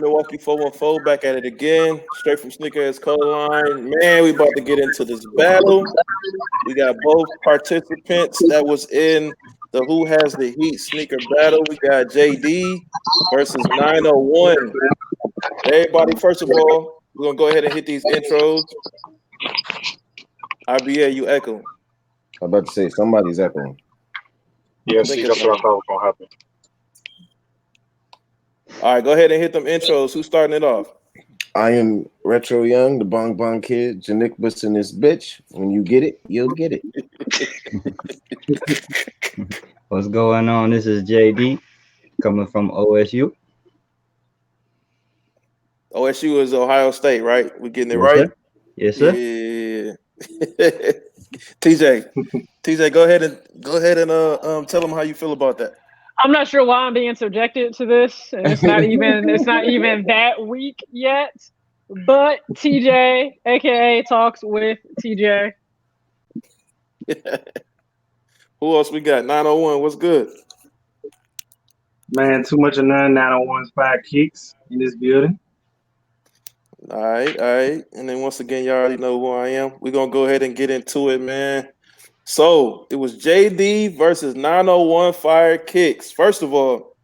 Milwaukee 414 back at it again, straight from Sneakerheads Color Line. Man, we about to get into this battle. We got both participants that was in the Who Has the Heat sneaker battle. We got JD versus 901. Everybody, first of all, we're gonna go ahead and hit these intros. IBA, you echoing. I'm about to say somebody's echoing. Yeah, see, that's what I thought was gonna happen. All right, go ahead and hit them intros. Who's starting it off? I am Retro Young, the Bong Bong Kid, Janick in this bitch. When you get it, you'll get it. What's going on? This is JD coming from OSU. OSU is Ohio State, right? We're getting it Yes, right? Sir. Yes, sir. Yeah. TJ, go ahead and tell them how you feel about that. I'm not sure why I'm being subjected to this, and it's not even that week yet. But TJ, aka Talks with TJ. Who else we got? 901. What's good? Man, too much of none. 901FIREKICKS in this building. All right. And then once again, you already know who I am. We're gonna go ahead and get into it, man. So it was JD versus 901FIREKICKS. First of all,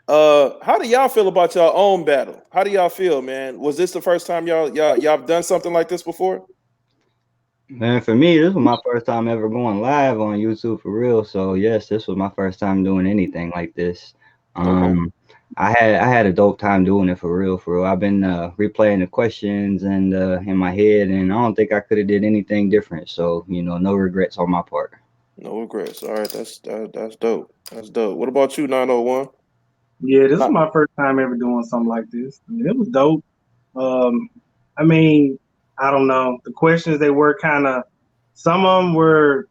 how do y'all feel about y'all own battle? How do y'all feel, man? Was this the first time y'all done something like this before? Man, for me, this was my first time ever going live on YouTube for real. So yes, this was my first time doing anything like this. Okay. I had a dope time doing it for real. I've been replaying the questions and in my head, and I don't think I could have did anything different. So no regrets on my part. No regrets. All right, that's dope. That's dope. What about you, 901? Yeah, this is my first time ever doing something like this. I mean, it was dope. I mean, I don't know. The questions, they were some of them were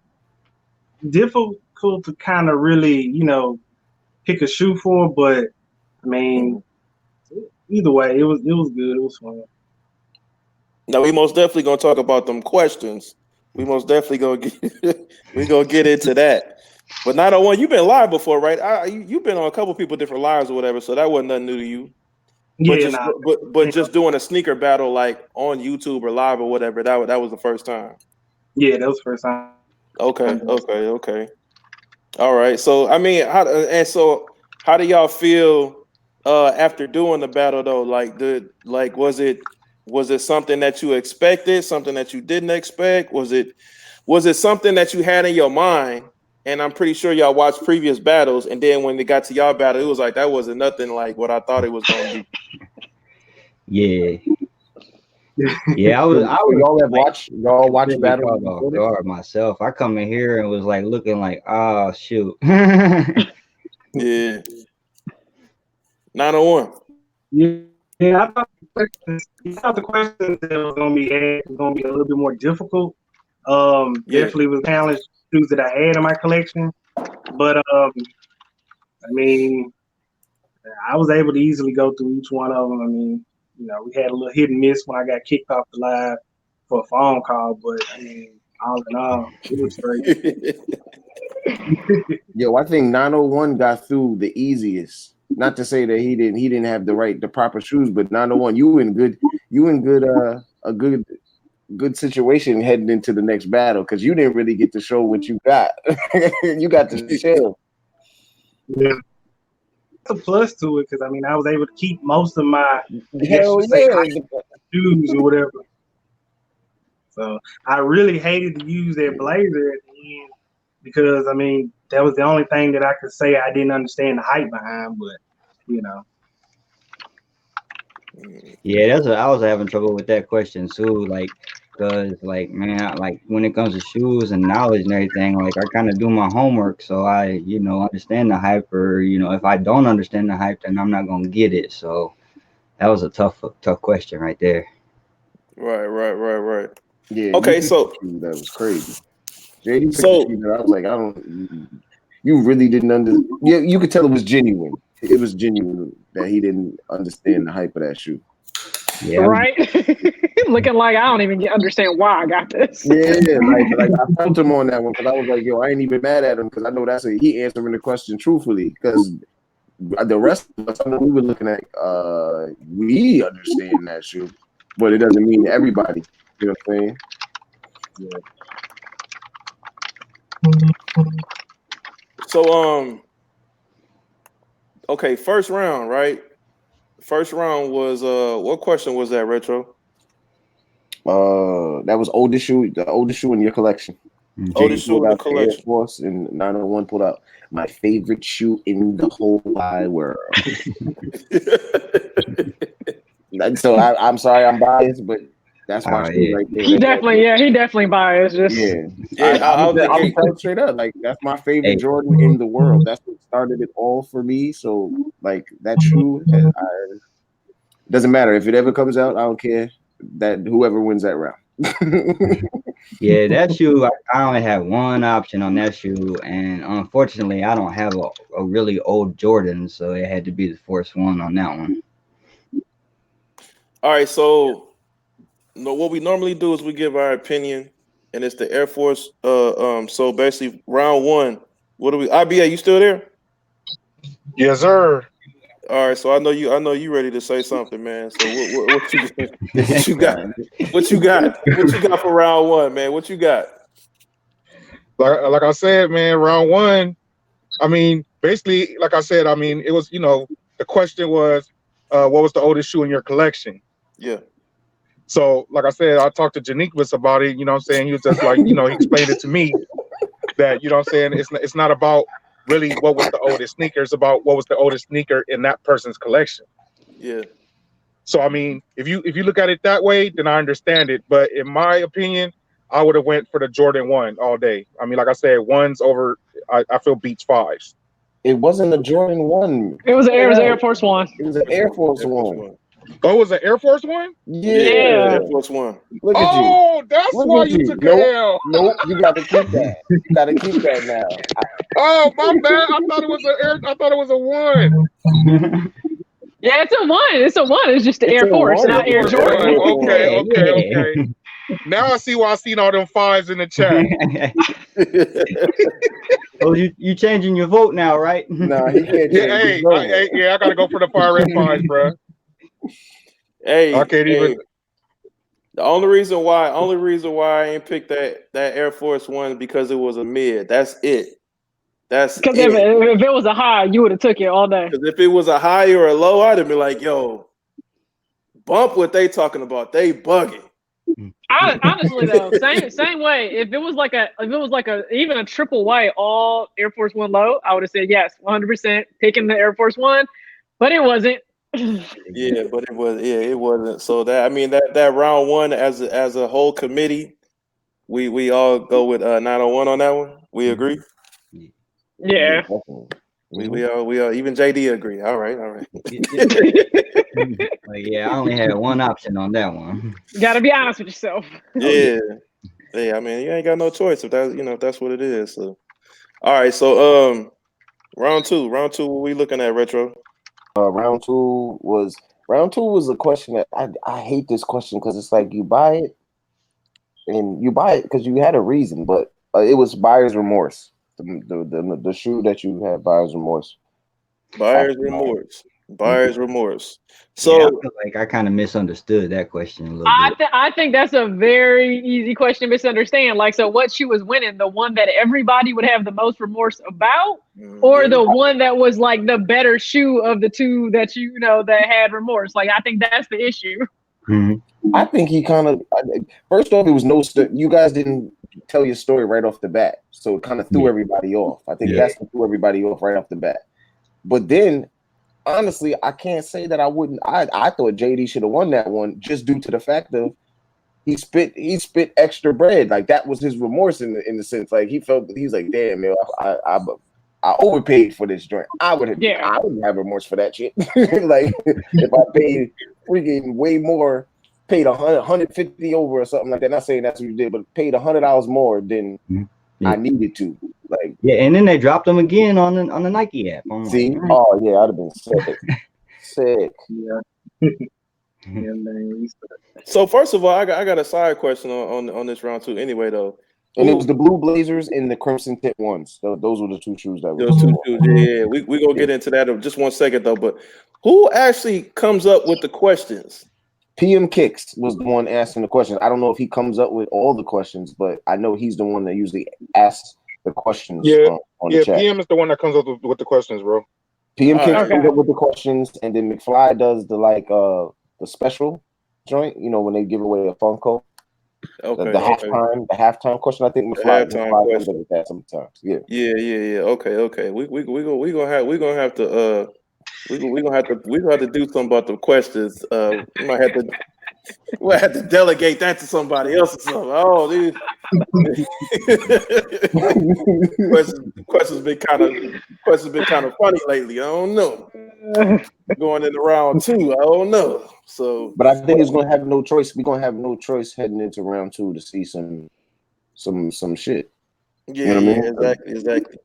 difficult to kind of really, pick a shoe for, but I mean, either way, it was good. It was fun. Now we most definitely gonna talk about them questions. We most definitely gonna get into that. But 901, you've been live before, right? You've been on a couple people different lives or whatever, so that wasn't nothing new to you. But just doing a sneaker battle like on YouTube or live or whatever, that was the first time. Yeah, that was the first time. Okay. All right. So I mean, how do y'all feel after doing the battle though? Like, was it something that you expected, something that you didn't expect? Was it something that you had in your mind? And I'm pretty sure y'all watched previous battles, and then when it got to y'all battle, it was like that wasn't nothing like what I thought it was going to be. Yeah, I was y'all watch battle off guard myself. I come in here and was like looking like, oh shoot. Yeah. 901. Yeah, I thought the questions that was gonna be asked was gonna be a little bit more difficult. Definitely was challenged shoes that I had in my collection, but I mean, I was able to easily go through each one of them. I mean, we had a little hit and miss when I got kicked off the live for a phone call, but I mean, all in all, it was great. Yo, I think 901 got through the easiest. Not to say that he didn't have the proper shoes, but 901, you in a good situation heading into the next battle because you didn't really get to show what you got. You got to chill. Yeah. A plus to it because I mean I was able to keep most of my shoes or whatever. So I really hated to use that blazer at the end because I mean that was the only thing that I could say I didn't understand the hype behind, but Yeah, I was having trouble with that question too. Because man, when it comes to shoes and knowledge and everything, I kind of do my homework, so I, understand the hype, or if I don't understand the hype, then I'm not gonna get it. So that was a tough question right there. Right. Yeah. Okay, so that was crazy. JD, so I was like, you really didn't understand. Yeah, you could tell it was genuine. It was genuine that he didn't understand the hype of that shoe. Yeah. Right? Looking like I don't even understand why I got this. Yeah, like I felt him on that one because I was like, yo, I ain't even mad at him because I know he answering the question truthfully because the rest of us, I know we were looking at, we understand that shoe, but it doesn't mean everybody. You know what I'm saying? Yeah. So okay, first round, right? First round was what question was that, Retro? That was the oldest shoe in your collection. Oldest shoe in the Air collection. Force, and 901 pulled out my favorite shoe in the whole wide world. So I'm sorry, I'm biased, but that's my shoe right there. He definitely biased. Just I'm telling straight up, like that's my favorite Jordan in the world. That's what started it all for me. So like that shoe, doesn't matter if it ever comes out. I don't care that whoever wins that round. Yeah, that shoe, I only had one option on that shoe, and unfortunately, I don't have a really old Jordan, so it had to be the first one on that one. All right, so what we normally do is we give our opinion, and it's the Air Force. So basically, round one. What do we? IBA, you still there? Yes, sir. All right, so I know you ready to say something, man. So what you got? What you got for round one, man? What you got? Like I said, man, round one. I mean, basically, like I said, I mean, it was, the question was, what was the oldest shoe in your collection? Yeah. So, like I said, I talked to Janiquez about it. You know what I'm saying? He was just like, he explained it to me that, you know what I'm saying, it's not about really what was the oldest sneaker. It's about what was the oldest sneaker in that person's collection. Yeah. So, I mean, if you look at it that way, then I understand it. But in my opinion, I would have went for the Jordan 1 all day. I mean, like I said, ones over, I feel beats fives. It wasn't a Jordan 1. It was Air Force One. It was an Air Force One. Oh, it was an Air Force One? Yeah. Air Force One. Look at you. Oh, that's why you took an L. Nope, you got to keep that. You got to keep that now. Oh, my bad. I thought it was a 1. Yeah, it's a 1. It's a 1. It's just the Air Force, not Air Jordan. Okay. Now I see why I seen all them 5s in the chat. Oh, you changing your vote now, right? No, he can't change. I gotta go for the Fire Red 5s, bro. Hey, I can't even. The only reason why I ain't picked that Air Force One because it was a mid. That's it. That's because if it was a high, you would have took it all day. Because if it was a high or a low, I'd have been like, "Yo, bump what they talking about. They bugging." Honestly though, same way. If it was like even a triple white all Air Force One low, I would have said yes, 100% picking the Air Force One, but it wasn't. Yeah, but it wasn't. So that round one as a whole committee, we all go with 901 on that one. We agree. Yeah. We all even JD agree. All right. Yeah, I only had one option on that one. You gotta be honest with yourself. Yeah. Hey, I mean, you ain't got no choice if that's what it is. So, all right. So, round two. What we looking at, Retro? Round two was a question that I hate this question because it's like you buy it because you had a reason, but it was buyer's remorse. The shoe that you had buyer's remorse. Buyer's remorse. So yeah, I feel like I kind of misunderstood that question a little bit. I think that's a very easy question to misunderstand. Like, so what shoe was winning? The one that everybody would have the most remorse about, or the one that was like the better shoe of the two that that had remorse? Like, I think that's the issue. Mm-hmm. I think he kind of first off, it was you guys didn't tell your story right off the bat, so it kind of threw everybody off. I think that's what threw everybody off right off the bat. But then, honestly, I can't say that I wouldn't. I thought JD should have won that one just due to the fact of he spit extra bread. Like that was his remorse in the sense. Like he's like, damn, man, I overpaid for this joint. I wouldn't have remorse for that shit. Like if I paid freaking way more, paid 150 over or something like that. Not saying that's what you did, but paid $100 more than I needed to. Like and then they dropped them again on the Nike app. See, oh yeah, I'd have been sick. So first of all, I got a side question on this round two. Anyway, though, And it was the blue Blazers and the crimson tint ones. Those were the two shoes that were. Those two shoes, yeah. We gonna get into that in just 1 second though. But who actually comes up with the questions? PM Kicks was the one asking the questions. I don't know if he comes up with all the questions, but I know he's the one that usually asks the questions. On the chat. PM is the one that comes up with the questions, bro. PM Kicks comes up with the questions, and then McFly does the special joint. You know, when they give away a Funko. Okay. The halftime question. I think McFly comes up with that sometimes. Yeah. Okay. We gonna have to do something about the questions. We might have to delegate that to somebody else or something. Oh, dude. questions been kind of funny lately. I don't know. Going into round 2, I don't know. So, but I think it's gonna have no choice. We're gonna have no choice heading into round 2 to see some shit. Yeah, you know what I mean? Exactly.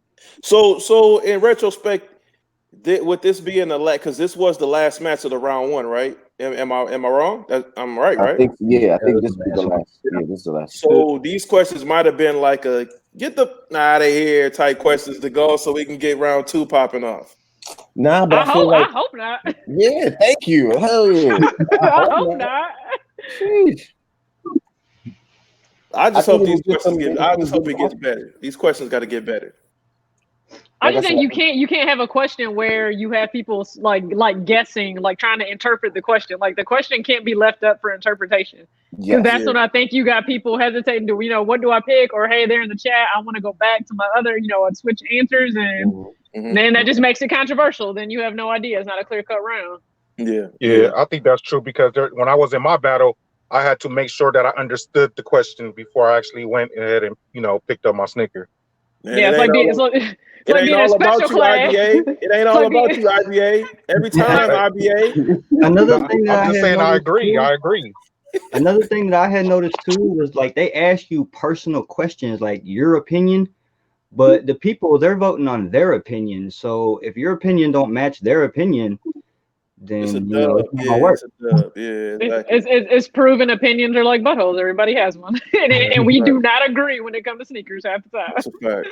So in retrospect, with this being because this was the last match of the round 1, right? Am I wrong? I'm right, right? I think this is the last. Yeah, this is the last. So these questions might have been like a get the out of here type questions to go, so we can get round 2 popping off. Nah, but I hope not. Yeah, thank you. Hell yeah. I hope not. Sheesh. I just hope these questions it gets better. These questions got to get better. I just think you can't have a question where you have people like guessing, like trying to interpret the question. Like the question can't be left up for interpretation. Because that's when I think you got people hesitating to, what do I pick? Or hey, they're in the chat, I want to go back to my other, and switch answers, and then that just makes it controversial. Then you have no idea. It's not a clear-cut round. Yeah, I think that's true because when I was in my battle, I had to make sure that I understood the question before I actually went ahead and picked up my sneaker. Man, it ain't all about you, IBA. It ain't all about you, IBA. Every time, IBA. Another thing that I'm just saying, I agree. Another thing that I had noticed too was like they ask you personal questions, like your opinion, but the people they're voting on their opinion. So if your opinion don't match their opinion, then it's a it's dub. It's proven opinions are like buttholes. Everybody has one, and we do not agree when it comes to sneakers half the time. That's a fact.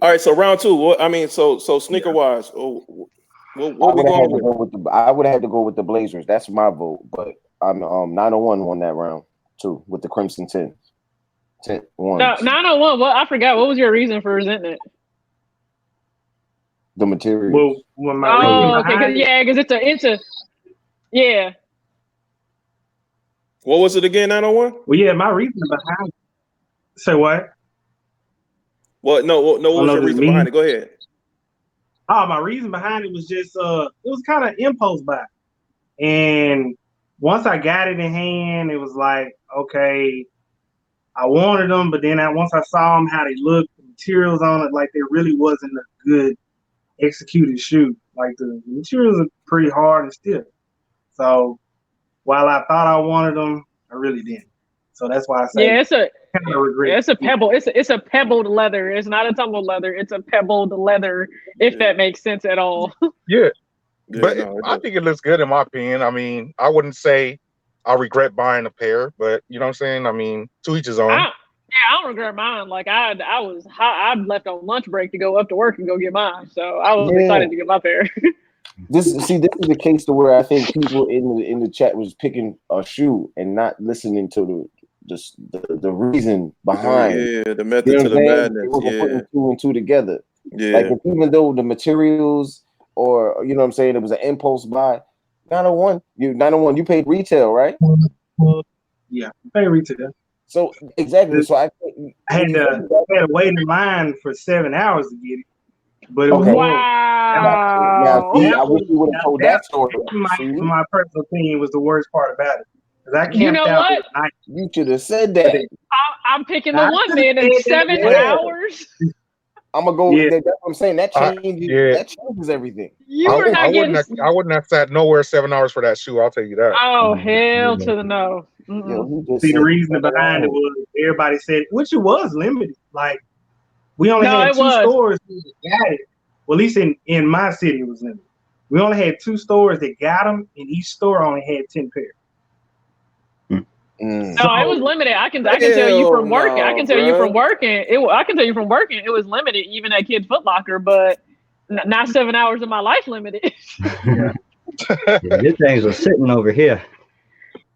All right, so round 2. So sneaker wise, what we going with? I would have had to go with the Blazers. That's my vote, but I'm 901 won that round too with the crimson tint ones. No, 901. Well, I forgot. What was your reason for resenting it? The material. Because it's a yeah. What was it again? 901. Well, yeah, my reason behind. Say what? What? No. What was your reason behind it? Go ahead. Oh, my reason behind it was just it was kind of impulse buy, and once I got it in hand, it was like, okay, I wanted them, but then once I saw them, how they looked, the materials on it, like there really wasn't a good executed shoe. Like the materials are pretty hard and stiff. So while I thought I wanted them, I really didn't. So that's why I say it's a pebble. It's a pebbled leather. It's not a tumbled leather. It's a pebbled leather. If that makes sense at all. But I think it looks good in my opinion. I mean, I wouldn't say I regret buying a pair, but you know what I'm saying? I mean, to each his own. I don't regret mine. Like I left on lunch break to go up to work and go get mine. So I was excited to get my pair. This is the case to where I think people in the chat was picking a shoe and not listening to the reason behind. The method to the madness. Putting 2 and 2 together. Yeah. Like even though the materials or you know what I'm saying, it was an impulse buy. 901, you paid retail, right? Yeah, I paid retail. So exactly. So I had to wait in line for 7 hours to get it. But it was wow. I wish you would have told that story. My personal opinion was the worst part about it. Because I you know what? You should have said that. I'm picking the one man in 7 hours. I'm gonna go with that. That's what I'm saying. That changes everything. I wouldn't have sat nowhere 7 hours for that shoe. I'll tell you that. Oh hell to the no. See, the reason behind it was everybody said, which it was limited. Like we only had 2 stores that got it. Well, at least in my city, it was limited. We only had 2 stores that got them, and each store only had 10 pairs. No, it was limited. I can tell you from working. I can tell you from working. I can tell you from working. It was limited, even at Kid Foot Locker, but not 7 hours of my life limited. Yeah, these things are sitting over here.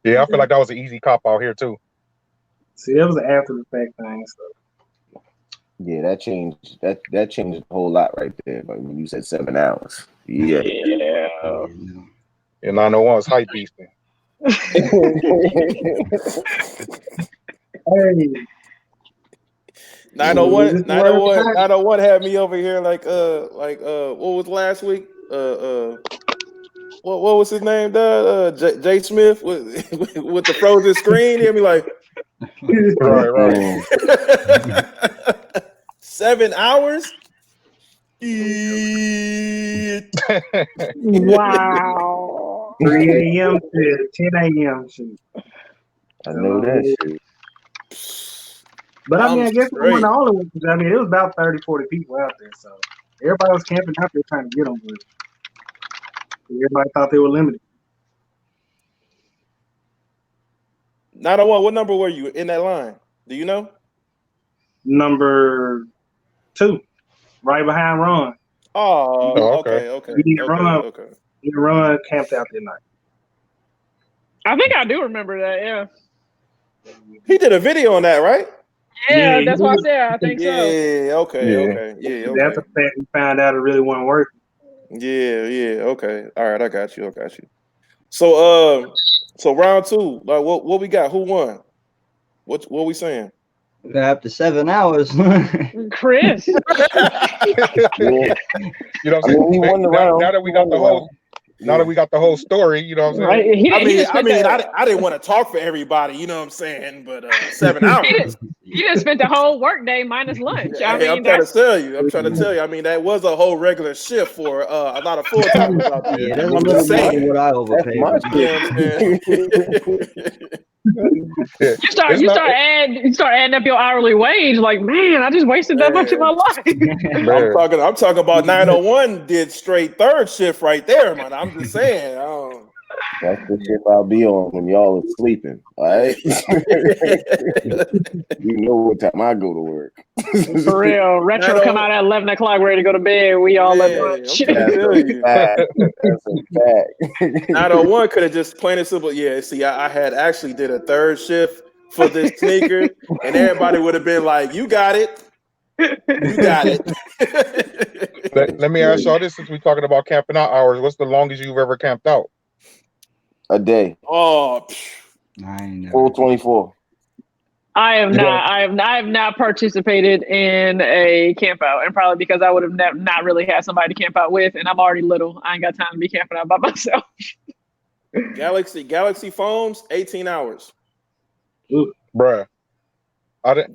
Yeah, I feel like that was an easy cop out here too. See, that was an after the fact thing. So. Yeah, that changed a whole lot right there. But when you said 7 hours, yeah. And 901 is hype beasting. Hey. 901 had me over here like what was last week? What was his name? Jay Smith with the frozen screen. He had me like, right. 7 hours. Wow. 3 a.m. to 10 a.m. I know that shit. But I mean, I guess we weren't the only ones. I mean, it was about 30, 40 people out there. So everybody was camping out there trying to get them. But everybody thought they were limited. 901, what number were you in that line? Do you know? Number 2, right behind Ron. Oh, okay. Ron camped out that night. I think I do remember that. Yeah. He did a video on that, right? Yeah, that's what I said. I think so. Yeah. Okay. That's a fact. We found out it really wasn't working. Yeah. Okay. All right. I got you. So round 2, like what we got? Who won? What we saying? After 7 hours, Chris. You know what I'm saying? Now that we got the whole. Now that we got the whole story, you know what I'm saying? Right. I didn't want to talk for everybody, you know what I'm saying? But 7 hours. You just spent the whole workday minus lunch. I'm trying to tell you. I mean, that was a whole regular shift for a lot of full timers out there. Yeah, that's I'm saying what I overpaid. You start adding up your hourly wage. Like, man, I just wasted that much of my life. I'm talking about 901 did straight third shift right there, man. I'm just saying. That's the shift I'll be on when y'all are sleeping. All right. You know what time I go to work. For real. Retro come out at 11 o'clock ready to go to bed. We all at lunch. That's a fact. 901 could have just plain and simple. Yeah, see, I had actually did a third shift for this sneaker, and everybody would have been like, you got it. You got it. Let me ask y'all this, since we're talking about camping out hours. What's the longest you've ever camped out? A day. Oh, full 24. I have not participated in a camp out, and probably because I would have not really had somebody to camp out with, and I'm already little. I ain't got time to be camping out by myself. Galaxy phones, 18 hours. Ooh, bruh. I done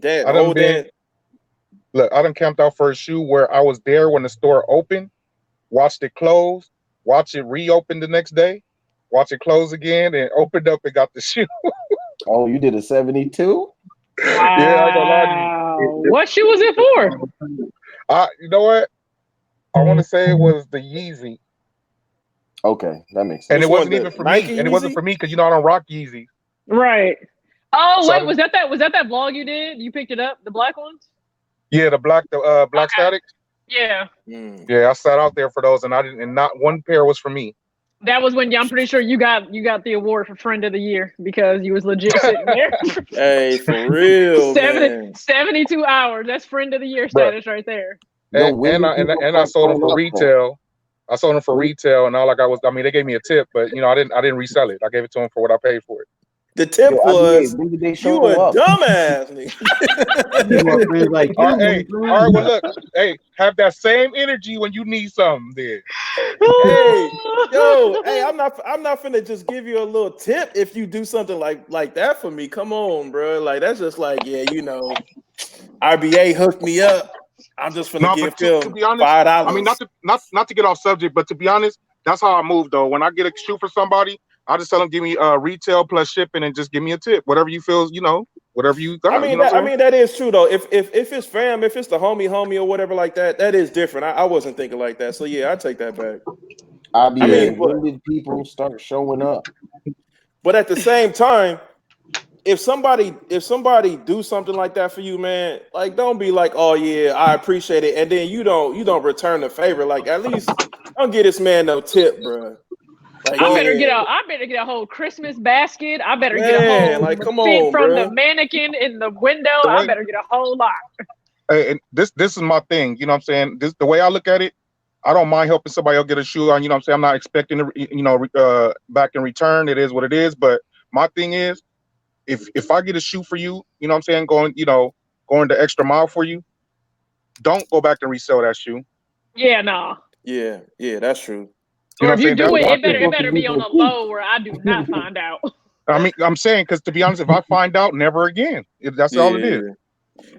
camped out for a shoe where I was there when the store opened, watched it close, watched it reopen the next day, watch it close again, and opened up and got the shoe. Oh, you did a 72? Yeah, I don't know. What shoe was it for? You know what? I want to say it was the Yeezy. Okay, that makes sense. And it wasn't even for me. And it wasn't for me because I don't rock Yeezy. Right. Oh, so wait, was that vlog you did? You picked it up, the black ones? Yeah, the black static. Yeah. Yeah, I sat out there for those, and not one pair was for me. That was when I'm pretty sure you got the award for friend of the year because you was legit sitting there. Hey, for real, 72 hours. That's friend of the year status right there. And I sold them for retail. I sold them for retail, and all I got was, they gave me a tip, but I didn't resell it. I gave it to them for what I paid for it. The tip was, you a dumbass. All right, well, look, have that same energy when you need something, then. Hey, I'm not finna just give you a little tip if you do something like that for me. Come on, bro. Like, that's just like, RBA hooked me up. I'm just finna give Phil $5. I mean, not to get off subject, but to be honest, that's how I move though. When I get a shoe for somebody, I just tell them, give me retail plus shipping and just give me a tip. Whatever you feel, whatever you got. I mean, that is true though. If it's fam, if it's the homie or whatever like that, that is different. I wasn't thinking like that. So yeah, I take that back. When did people start showing up? But at the same time, if somebody do something like that for you, man, like don't be like, oh yeah, I appreciate it, and then you don't return the favor. Like at least don't get this man no tip, bro. Like I better get a whole Christmas basket. I better get a man, whole like come fit on, from bro. the mannequin in the window. I better get a whole lot. And this is my thing, you know what I'm saying? This the way I look at it. I don't mind helping somebody else get a shoe on, you know what I'm saying? I'm not expecting to, back in return. It is what it is. But my thing is, if I get a shoe for you, you know what I'm saying, going the extra mile for you, don't go back and resell that shoe. Yeah, no. Yeah, that's true. You Or know if you what I'm saying? do it better be on a low where I do not find out. I mean, I'm saying because to be honest, if I find out, never again. That's all it is.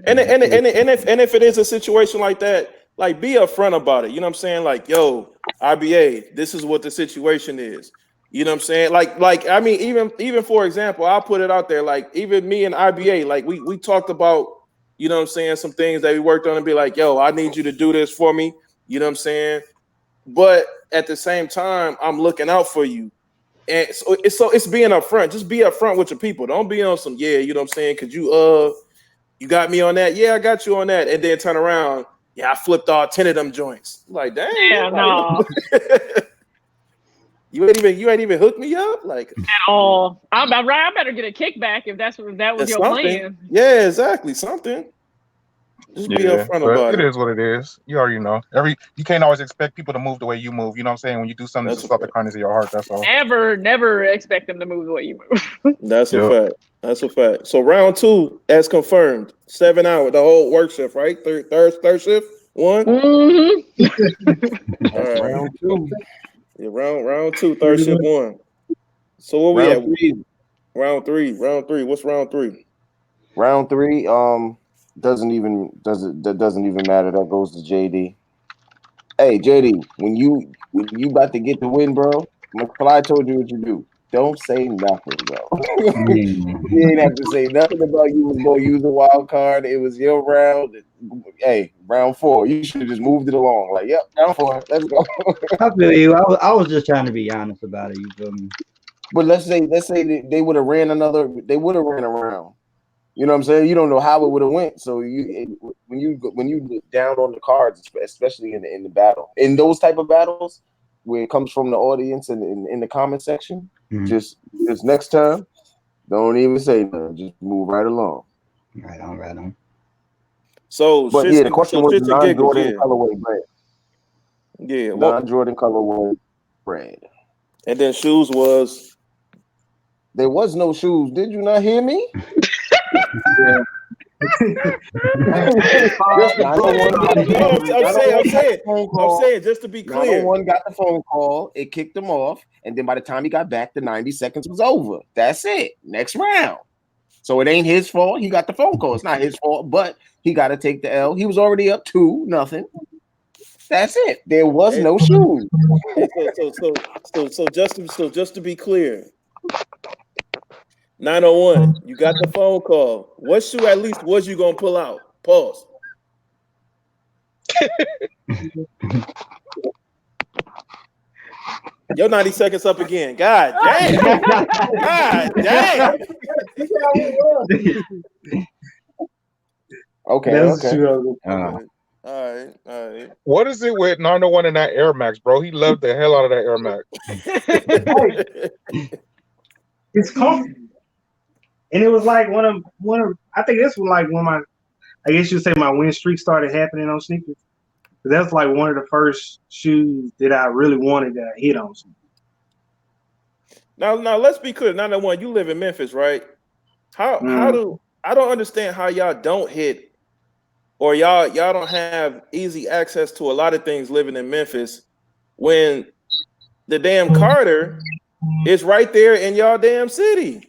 And if it is a situation like that, like be upfront about it. You know what I'm saying? Like, yo, IBA, this is what the situation is. You know what I'm saying? Like I mean, even for example, I'll put it out there. Like even me and IBA, like we talked about, you know what I'm saying, some things that we worked on and be like, yo, I need you to do this for me. You know what I'm saying? But at the same time, I'm looking out for you. And so it's being upfront. Just be upfront with your people. Don't be on some, yeah, you know what I'm saying? Cause you got me on that. Yeah, I got you on that. And then turn around. Yeah, I flipped all 10 of them joints. Like, dang. Yeah, no. You ain't even hooked me up? Like at all. I better get a kickback if that was your plan. Yeah, exactly. Something. Just be upfront about it. It is what it is. You already know. You can't always expect people to move the way you move. You know what I'm saying? When you do something that's just off the kindness of your heart, that's all. Never expect them to move the way you move. That's a fact. That's a fact. So round 2, as confirmed, 7 hours, the whole work shift, right? Third shift, 1. Mm-hmm. All right. Round 2. Yeah, round 2, third shift 1. So what we at? Round 3. What's round 3? Round 3. Doesn't even matter. That goes to JD. Hey, JD, when you about to get the win, bro, McFly told you what you do. Don't say nothing, bro. You didn't have to say nothing about you was going to use a wild card. It was your round. Hey, round 4. You should have just moved it along. Like, yep, round 4. Let's go. I feel you. I was just trying to be honest about it. You feel me? But let's say they would have ran around. You know what I'm saying? You don't know how it would have went. So when you look down on the cards, especially in the battle, in those type of battles, where it comes from the audience and in the comment section, just next time, don't even say nothing. Just move right along. Right on. So, but yeah, the question was non-Jordan colorway bread. Yeah, non-Jordan colorway bread. And then shoes was. There was no shoes. Did you not hear me? Yeah. I'm saying, just to be clear. 901 got the phone call, it kicked him off, and then by the time he got back, the 90 seconds was over. That's it. Next round. So it ain't his fault. He got the phone call. It's not his fault, but he got to take the L. He was already up 2-0. That's it. There was no shoes. So just to be clear. 901, you got the phone call. What shoe at least was you gonna pull out? Pause. Your 90 seconds up again. God damn. God damn. Okay. All right. What is it with 901 and that Air Max, bro? He loved the hell out of that Air Max. It's comfortable. And it was like one of I think this was like when I guess you'd say my win streak started happening on sneakers. That's like one of the first shoes that I really wanted that I hit on. Now let's be clear. 901, you live in Memphis, right? How do I don't understand how y'all don't hit or y'all don't have easy access to a lot of things living in Memphis when the damn Carter is right there in y'all damn city.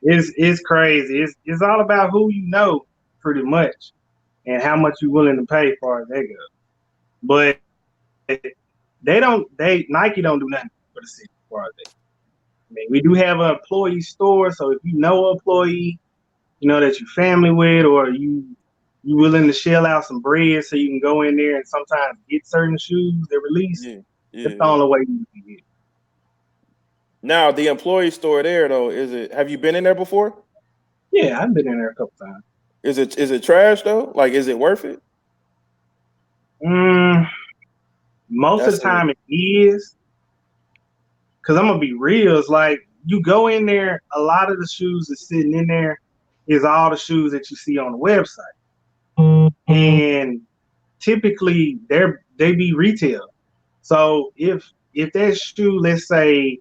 It's crazy. It's all about who you know, pretty much, and how much you're willing to pay for it. They go, but Nike don't do nothing for the city for it. I mean, we do have an employee store, so if you know an employee, you know that you're family with, or you willing to shell out some bread so you can go in there and sometimes get certain shoes that release. That's the only way you can get it. Now the employee store there though, is it? Have you been in there before? Yeah, I've been in there a couple times. Is it trash though? Like, is it worth it? Most of the time it is. Cause I'm gonna be real. It's like you go in there, a lot of the shoes that's sitting in there is all the shoes that you see on the website, and typically they be retail. So if that shoe, let's say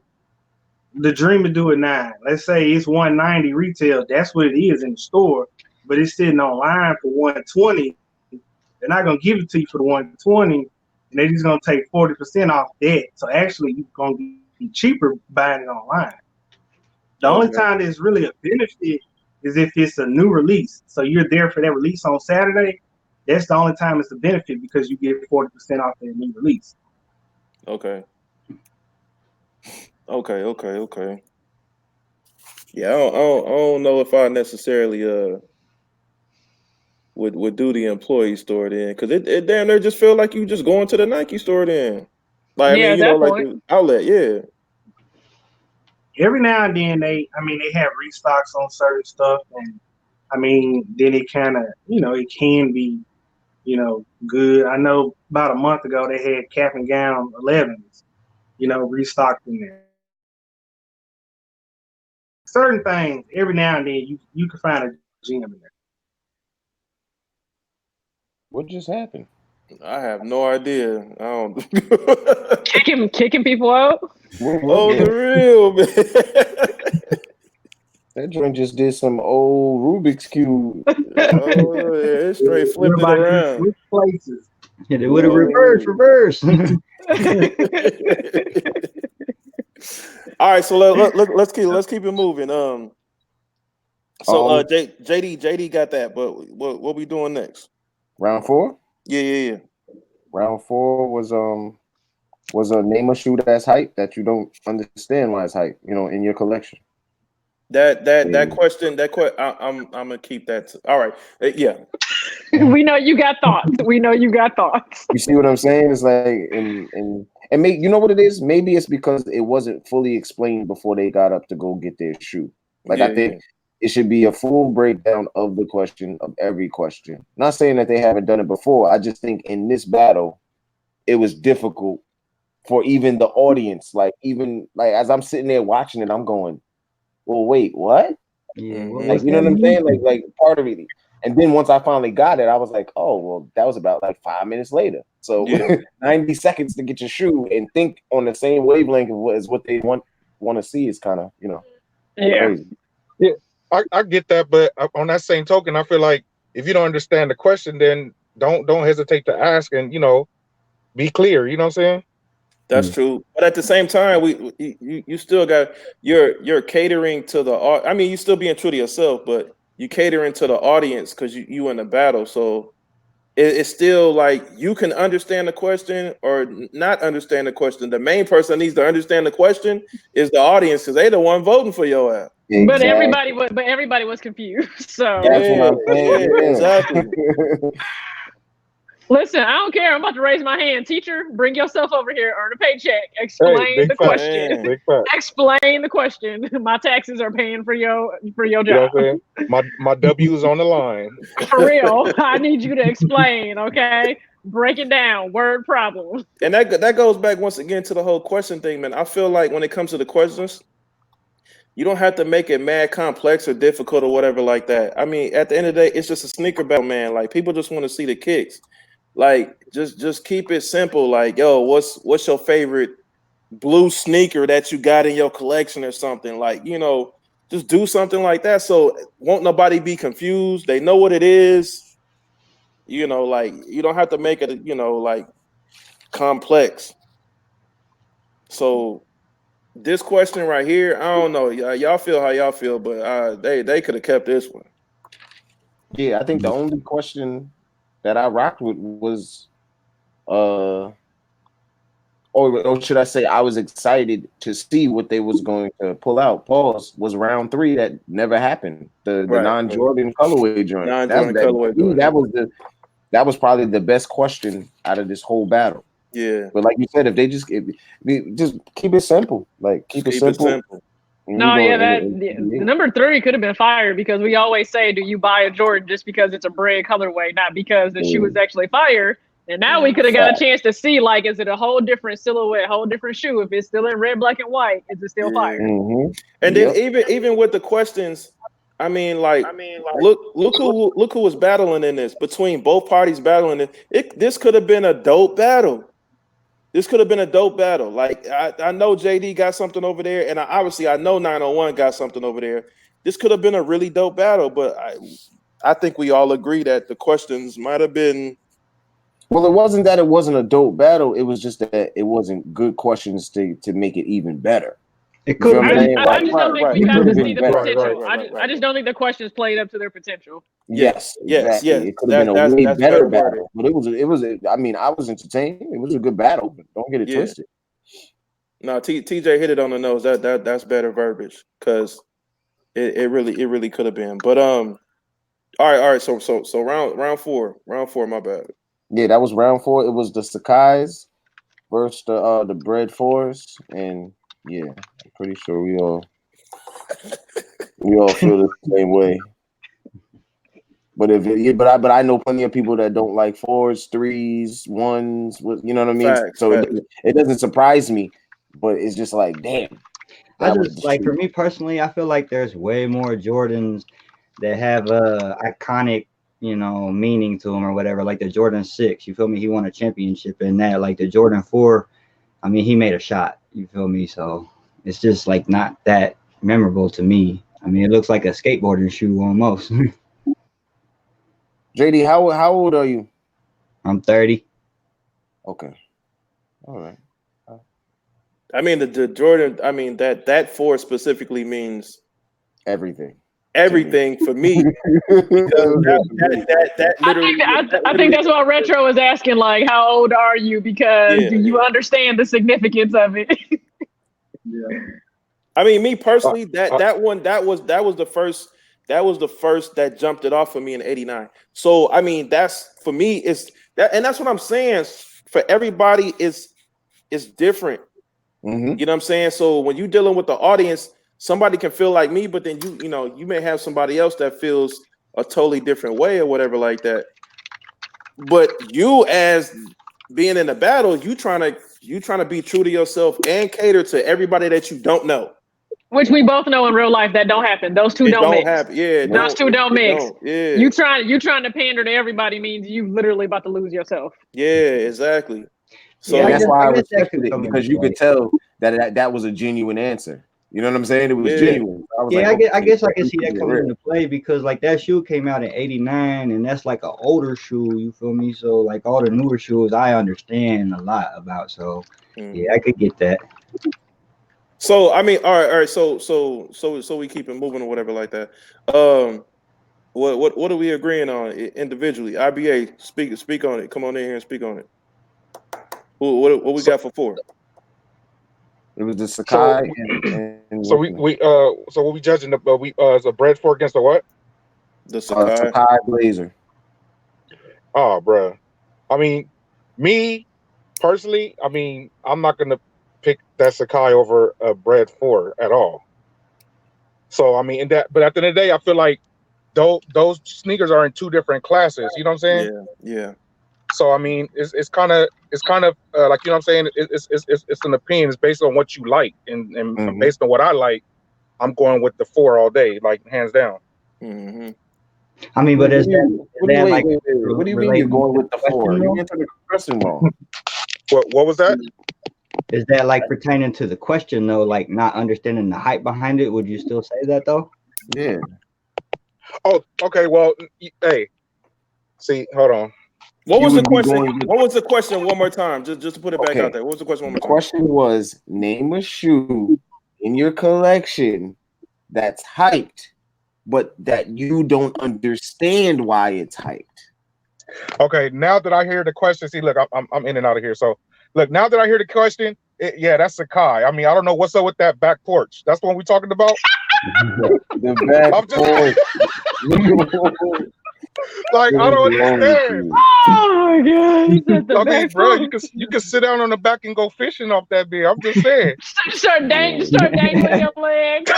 the Dreamer Do It 9, let's say it's 190 retail, that's what it is in the store, but it's sitting online for 120. They're not gonna give it to you for the 120, and they're just gonna take 40% off that. So actually, you're gonna be cheaper buying it online. The only time there's really a benefit is if it's a new release. So you're there for that release on Saturday. That's the only time it's a benefit because you get 40% off that new release. Okay. Yeah, I don't know if I necessarily would do the employee store then, because it damn near just feel like you just going to the Nike store then. Like, yeah, I mean, you know, like point. the outlet, yeah. Every now and then they have restocks on certain stuff, and I mean, then it kind of, it can be, good. I know about a month ago they had cap and gown 11s, restocked in there. Certain things, every now and then you can find a gem in there. What just happened? I have no idea. I don't kicking people out. Oh, the real man. That joint just did some old Rubik's Cube. Oh, yeah, it straight flipped it around. Which places? Yeah, they would have reverse. All right, so let's keep it moving. JD got that, but what we doing next? Round 4? Yeah. Round 4 was a name a shoe that's hype that you don't understand why it's hype, in your collection. That question, I'm gonna keep that. All right, yeah. We know you got thoughts. You see what I'm saying? It's like, and maybe, you know what it is? Maybe it's because it wasn't fully explained before they got up to go get their shoe. Like, I think it should be a full breakdown of the question, of every question. Not saying that they haven't done it before. I just think in this battle, it was difficult for even the audience. Like, even like as I'm sitting there watching it, I'm going, well, wait, what? Yeah, like, you know what I'm saying? Like part of it. And then once I finally got it, I was like, oh, well, that was about like 5 minutes later. So 90 seconds to get your shoe and think on the same wavelength as what they want to see is kind of, crazy. Yeah, I get that, but on that same token, I feel like if you don't understand the question, then don't hesitate to ask and be clear. You know what I'm saying? That's true, but at the same time, you still got you're catering to the. I mean, you still being true to yourself, but you catering to the audience because you in a battle. So it's still like you can understand the question or not understand the question. The main person that needs to understand the question is the audience because they the one voting for your ass. Exactly. But everybody was confused. So that's what I'm saying. Exactly. Listen, I don't care. I'm about to raise my hand. Teacher, bring yourself over here. Earn a paycheck. Explain the question. Explain the question. My taxes are paying for your job. You know what I'm saying? My W is on the line. For real. I need you to explain, okay? Break it down. Word problem. And that goes back once again to the whole question thing, man. I feel like when it comes to the questions, you don't have to make it mad complex or difficult or whatever like that. I mean, at the end of the day, it's just a sneaker battle, man. Like, people just want to see the kicks. Like, just keep it simple. Like, yo, what's your favorite blue sneaker that you got in your collection or something? Like, just do something like that. So won't nobody be confused. They know what it is. Like, you don't have to make it, like complex. So this question right here, I don't know. Y'all feel how y'all feel, but they could have kept this one. Yeah, I think the only question that I rocked with was, or should I say, I was excited to see what they was going to pull out. Pause. Was round 3 that never happened. The non-Jordan colorway joint. Non-Jordan colorway joint. That was probably the best question out of this whole battle. Yeah. But like you said, if they just keep it simple, like keep it simple. No, yeah, the number 3 could have been fire because we always say, do you buy a Jordan just because it's a bread colorway, not because the shoe is actually fire? And now we could have got a chance to see, like, is it a whole different silhouette, whole different shoe? If it's still in red, black, and white, is it still fire? And then even with the questions, I mean, like, look who was battling in this, between both parties battling it. This could have been a dope battle. This could have been a dope battle. Like, I know JD got something over there, and I know 901 got something over there. This could have been a really dope battle, but I think we all agree that the questions might have been. Well, it wasn't that it wasn't a dope battle. It was just that it wasn't good questions to make it even better. It could. I just don't think we got to see the potential. I just don't think the questions played up to their potential. Yes. It could have been a way better battle, but it was. I mean, I was entertained. It was a good battle. But don't get it twisted. No, TJ hit it on the nose. That's better verbiage because it really could have been. But all right. So round four. My bad. Yeah, that was round 4. It was the Sakai's versus the Bread 4s, and yeah, I'm pretty sure we all feel the same way. But but I know plenty of people that don't like 4s, 3s, 1s. You know what I mean? Facts. It doesn't surprise me, but it's just like, damn. I just like, for me personally, I feel like there's way more Jordans that have iconic, meaning to them or whatever. Like the Jordan 6, you feel me? He won a championship in that. Like the Jordan 4, I mean, he made a shot. You feel me? So it's just like not that memorable to me. I mean, it looks like a skateboarding shoe almost. JD, how old are you? I'm 30. Okay. All right. I mean, the Jordan, I mean, that 4 specifically means everything. Everything for me. That literally. I think that's what Retro is asking. Like, how old are you? Because do you understand the significance of it? I mean, me personally, that was the first that jumped it off for me in '89. So I mean, that's for me. It's that, and that's what I'm saying. For everybody, it's different. You know what I'm saying? So when you're dealing with the audience, somebody can feel like me, but then you may have somebody else that feels a totally different way or whatever like that. But you, as being in a battle, you trying to be true to yourself and cater to everybody that you don't know. Which we both know in real life that don't happen. Those two don't mix. Happen. Yeah, those two don't mix. Yeah. You trying to pander to everybody means you literally about to lose yourself. Yeah, exactly. So that's why I respected it, because you could tell that was a genuine answer. You know what I'm saying? It was genuine. I guess I can see that coming into play, because like that shoe came out in '89, and that's like an older shoe. You feel me? So like all the newer shoes, I understand a lot about. So yeah, I could get that. So I mean, all right. So we keep it moving or whatever like that. What are we agreeing on individually? IBA, speak on it. Come on in here and speak on it. What we got for 4? It was the Sakai. So what we judging? Is a Bread 4 against the what? The Sakai. Sakai Blazer. Oh, bro. I mean, me personally, I mean, I'm not gonna pick that Sakai over a Bread 4 at all. So I mean, but at the end of the day, I feel like those sneakers are in 2 different classes. You know what I'm saying? Yeah. So I mean, it's kind of like, you know what I'm saying. It's an opinion. It's based on what you like, and based on what I like, I'm going with the 4 all day, like hands down. I mean, but what do you mean you're going with the 4? You answered the question wrong. What was that? Is that like pertaining to the question though, like not understanding the hype behind it? Would you still say that though? Yeah. Oh, okay. Well, hey, see, hold on. What was the question? What was the question one more time? Just to put it back out there. What was the question one more time? The question was, name a shoe in your collection that's hyped, but that you don't understand why it's hyped. Okay, now that I hear the question, see, look, I'm in and out of here. So, look, now that I hear the question, that's Sakai. I mean, I don't know what's up with that back porch. That's the one we're talking about. The back porch. Like I don't understand. Oh my god! He's at the I mean, back bro, door. you can sit down on the back and go fishing off that bit. I'm just saying. Start dangling your legs.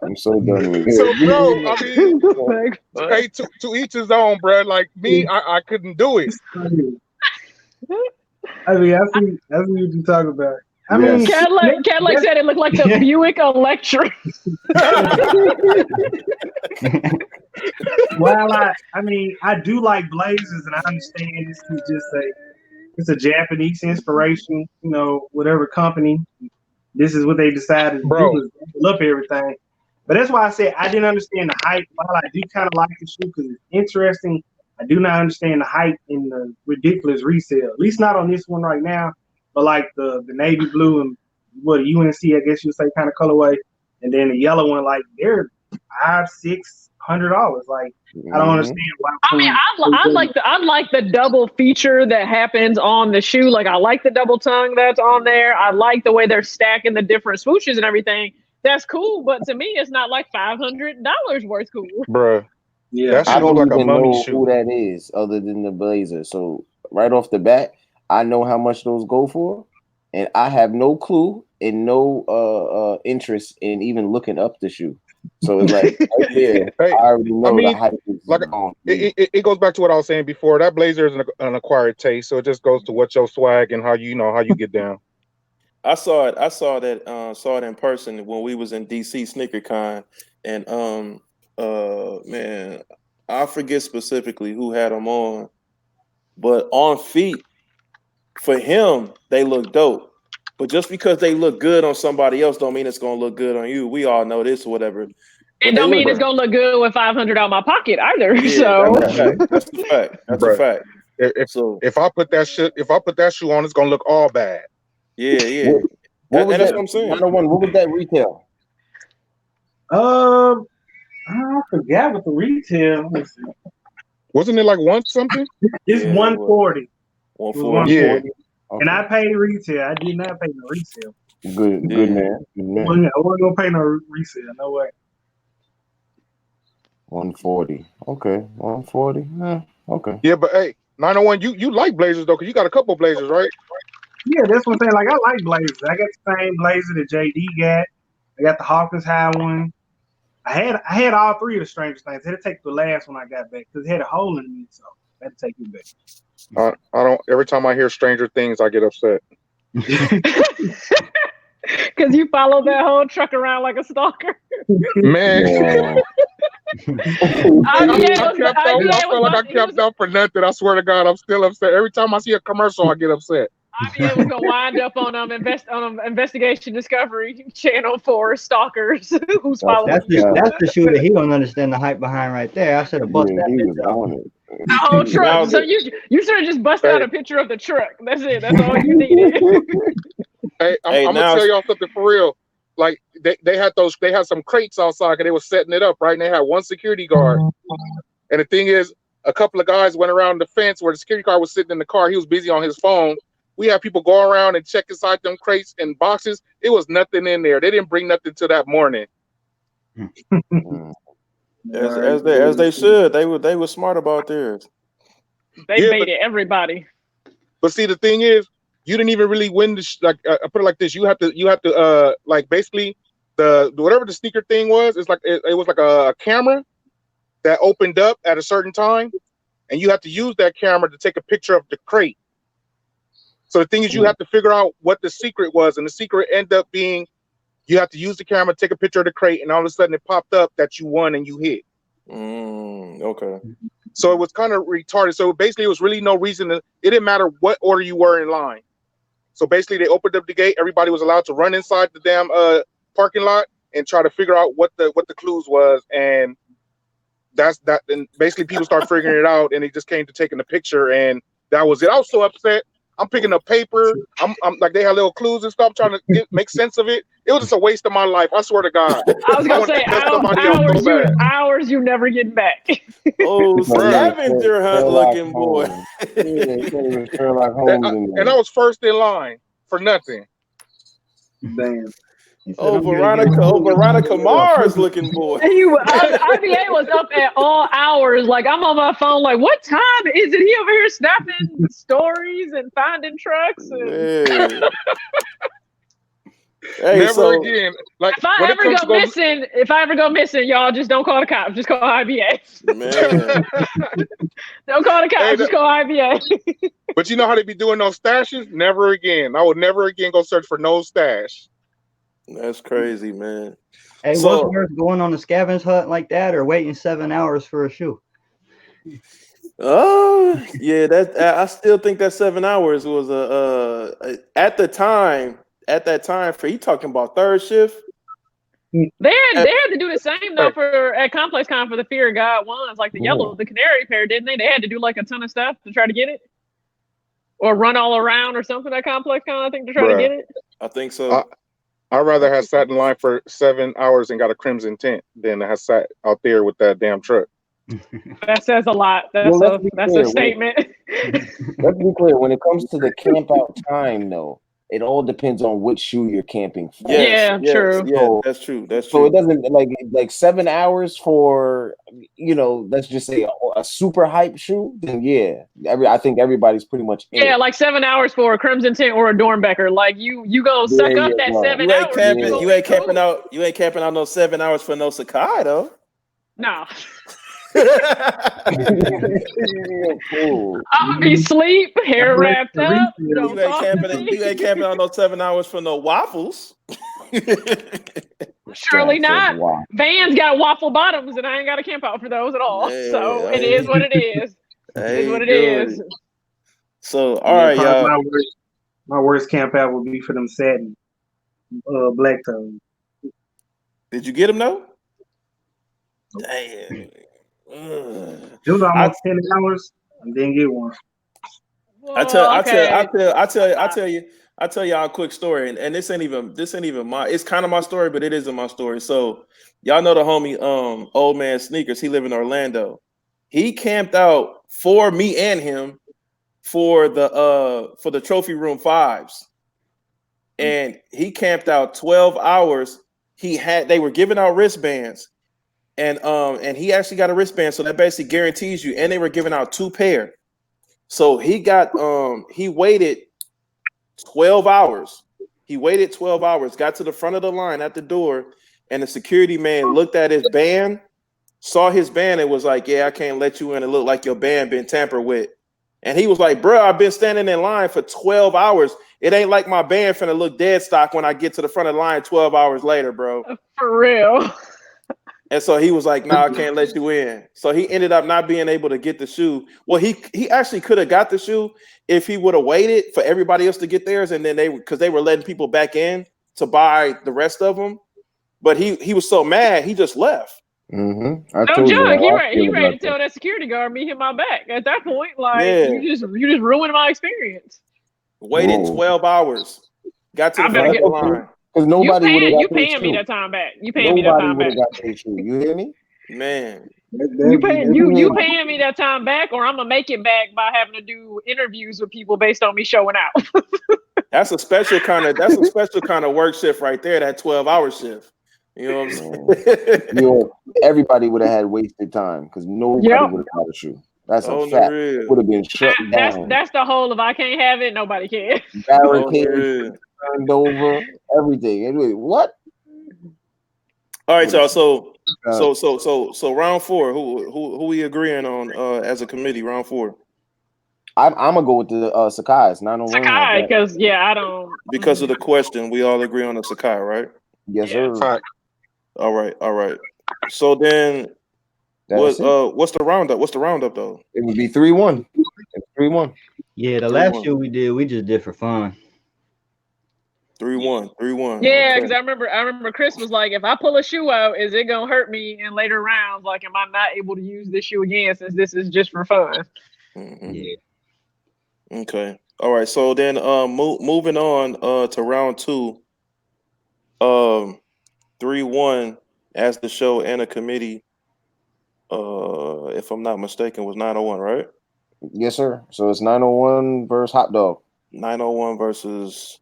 I'm so done with it. So, bro, I mean, hey, to each his own, bro. Like me, I couldn't do it. I mean, I see what you're talking about. I mean, Cadillac said it looked like the Buick Electra. While I do like blazers, and I understand this is just it's a Japanese inspiration. You know, whatever company, this is what they decided to do is double up everything. But that's why I said I didn't understand the hype. While I do kind of like the shoe because it's interesting, I do not understand the hype in the ridiculous resale. At least not on this one right now. But like the navy blue and what UNC, I guess you would say, kind of colorway, and then the yellow one, like they're $500-600. Like I don't understand why. I mean, I like the double feature that happens on the shoe. Like I like the double tongue that's on there. I like the way they're stacking the different swooshes and everything. That's cool, but to me, it's not like $500 worth cool, bro. Yeah, I don't even know who that is other than the blazer. So right off the bat, I know how much those go for, and I have no clue and no interest in even looking up the shoe. So it's like right there, I already know the hype is on. It goes back to what I was saying before. That blazer is an acquired taste, so it just goes to what your swag and how you get down. I saw it in person when we was in DC SneakerCon, and man, I forget specifically who had them on, but on feet for him they look dope. But just because they look good on somebody else don't mean it's gonna look good on you. We all know this or whatever. It don't mean it's gonna look good with $500 out of my pocket either. Yeah, so that's a fact. That's a fact. If I put that shoe on, it's gonna look all bad. Yeah. What was that's that? what I'm saying. What was that retail? I forgot what the retail was. Wasn't it like one something? It's 140. 140. Yeah. Okay. And I paid retail. I did not pay no resale. Good man. I wasn't gonna pay no resale. No way. 140. Okay. 140. Okay. Yeah, but hey, 901, you like blazers though, because you got a couple blazers, right? Yeah, that's what I'm saying. Like, I like blazers. I got the same blazer that JD got. I got the Hawkins High one. I had all three of the Stranger Things. I had to take the last one I got back because it had a hole in it, so I had to take it back. I don't. Every time I hear Stranger Things, I get upset. Because you followed that whole truck around like a stalker. Man. I feel like I kept out for nothing. I swear to God, I'm still upset. Every time I see a commercial, I get upset. IBA was gonna wind up on Investigation Discovery Channel for stalkers who's following. That's the shoe that he don't understand the hype behind right there. I should have busted that picture on it. The whole truck. So you should have just busted out a picture of the truck. That's it. That's all you needed. Hey, I'm gonna tell y'all something for real. Like they had some crates outside and they were setting it up, right? And they had one security guard. And the thing is, a couple of guys went around the fence where the security guard was sitting in the car. He was busy on his phone. We had people go around and check inside them crates and boxes. It was nothing in there. They didn't bring nothing till that morning. As they should. They were smart about theirs. They baited everybody. But see, the thing is, you didn't even really win the I put it like this. You have to like basically the whatever the sneaker thing was. It's like it was like a camera that opened up at a certain time, and you have to use that camera to take a picture of the crate. So the thing is, you have to figure out what the secret was, and the secret ended up being you have to use the camera, take a picture of the crate, and all of a sudden it popped up that you won and you hit. Okay. So it was kind of retarded. So basically, it was really no reason it didn't matter what order you were in line. So basically, they opened up the gate. Everybody was allowed to run inside the damn parking lot and try to figure out what the clues was, and that's that. And basically, people start figuring it out, and it just came to taking the picture, and that was it. I was so upset. I'm picking up paper. I'm like they had little clues and stuff, trying to make sense of it. It was just a waste of my life. I swear to God. I was gonna say hours you never get back. Oh, scavenger hunt looking boy. And I was first in line for nothing. Damn. Oh, Veronica Mars looking boy. IBA was up at all hours. Like, I'm on my phone, like, what time is it? He over here snapping stories and finding trucks. And... Hey, never again. Like, if I ever go missing, y'all just don't call the cops. Just call IBA. Man. Don't call the cops. Just call IBA. But you know how they be doing those stashes? Never again. I would never again go search for no stash. That's crazy, man. Hey, what's worse, going on a scavenger hunt like that or waiting 7 hours for a shoe? Yeah, I still think that 7 hours was at that time for you talking about third shift. They had to do the same though at Complex Con for the Fear of God ones, like the canary pair, didn't they? They had to do like a ton of stuff to try to get it, or run all around or something at Complex Con, I think, to try to get it. I think so. I'd rather have sat in line for 7 hours and got a crimson tint than have sat out there with that damn truck. That says a lot. That's a statement. Let's be clear. When it comes to the camp out time, though, it all depends on which shoe you're camping for. Yes, true. Yeah, so, that's true. So it doesn't like 7 hours for, let's just say a super hype shoe. Then yeah, I think everybody's pretty much in it. Like 7 hours for a crimson tint or a Dornbecker. Like you go suck up that 7 hours. You ain't camping out. You ain't camping out no 7 hours for no Sakai though. No. I'm gonna be asleep, hair wrapped up. You ain't camping on no 7 hours for no waffles. Surely not. Vans got waffle bottoms, and I ain't got to camp out for those at all. So it is what it is. It is what it is. So all right, y'all. My worst camp out would be for them satin black toes. Did you get them though? Damn. It was almost 10 hours and didn't get one. I tell y'all a quick story, and this ain't even my. It's kind of my story, but it isn't my story. So y'all know the homie, old man Sneakers. He live in Orlando. He camped out for me and him for the trophy room 5s, and he camped out 12 hours. They were giving out wristbands. And he actually got a wristband, so that basically guarantees you. And they were giving out 2 pair, so he waited 12 hours. He waited 12 hours, got to the front of the line at the door, and the security man looked at his band, saw his band, and was like, "Yeah, I can't let you in. It looked like your band been tampered with." And he was like, "Bro, I've been standing in line for 12 hours. It ain't like my band finna look dead stock when I get to the front of the line 12 hours later, bro." For real. And so he was like, "Nah, I can't let you in." So he ended up not being able to get the shoe. Well, he actually could have got the shoe if he would have waited for everybody else to get theirs, and then because they were letting people back in to buy the rest of them. But he was so mad, he just left. Mm-hmm. No joke. He ready to tell that security guard meet him my back. At that point, like you just ruined my experience. Waited 12 hours. Got to the front of the line. Because nobody would have you paying me that time back. You paying me that time back. You hear me? Man. You paying me that time back, or I'm gonna make it back by having to do interviews with people based on me showing out. That's a special kind of work shift right there, that 12-hour shift. You know what I'm saying? Everybody would have had wasted time because nobody would have got a shoe. That's a fact. It would have been shut down. That's the whole of I can't have it, nobody can. Barricades turned over, everything. What? All right, y'all. So round 4. Who we agreeing on as a committee? Round 4. I'm gonna go with the Sakai's 901. Sakai, because I don't. Because of the question, we all agree on the Sakai, right? Yes, sir. All right. So then, what's the roundup? What's the roundup though? It would be 3-1. 3-1. Yeah, the last show we just did for fun. 3-1. Yeah, because I remember Chris was like, if I pull a shoe out, is it gonna hurt me in later rounds? Like, am I not able to use this shoe again since this is just for fun? Mm-hmm. Yeah. Okay. All right. So then, moving on to round 2. 3-1 as the show and a committee. If I'm not mistaken, was 901, right? Yes, sir. So it's 901 versus Hot Dog. 901 versus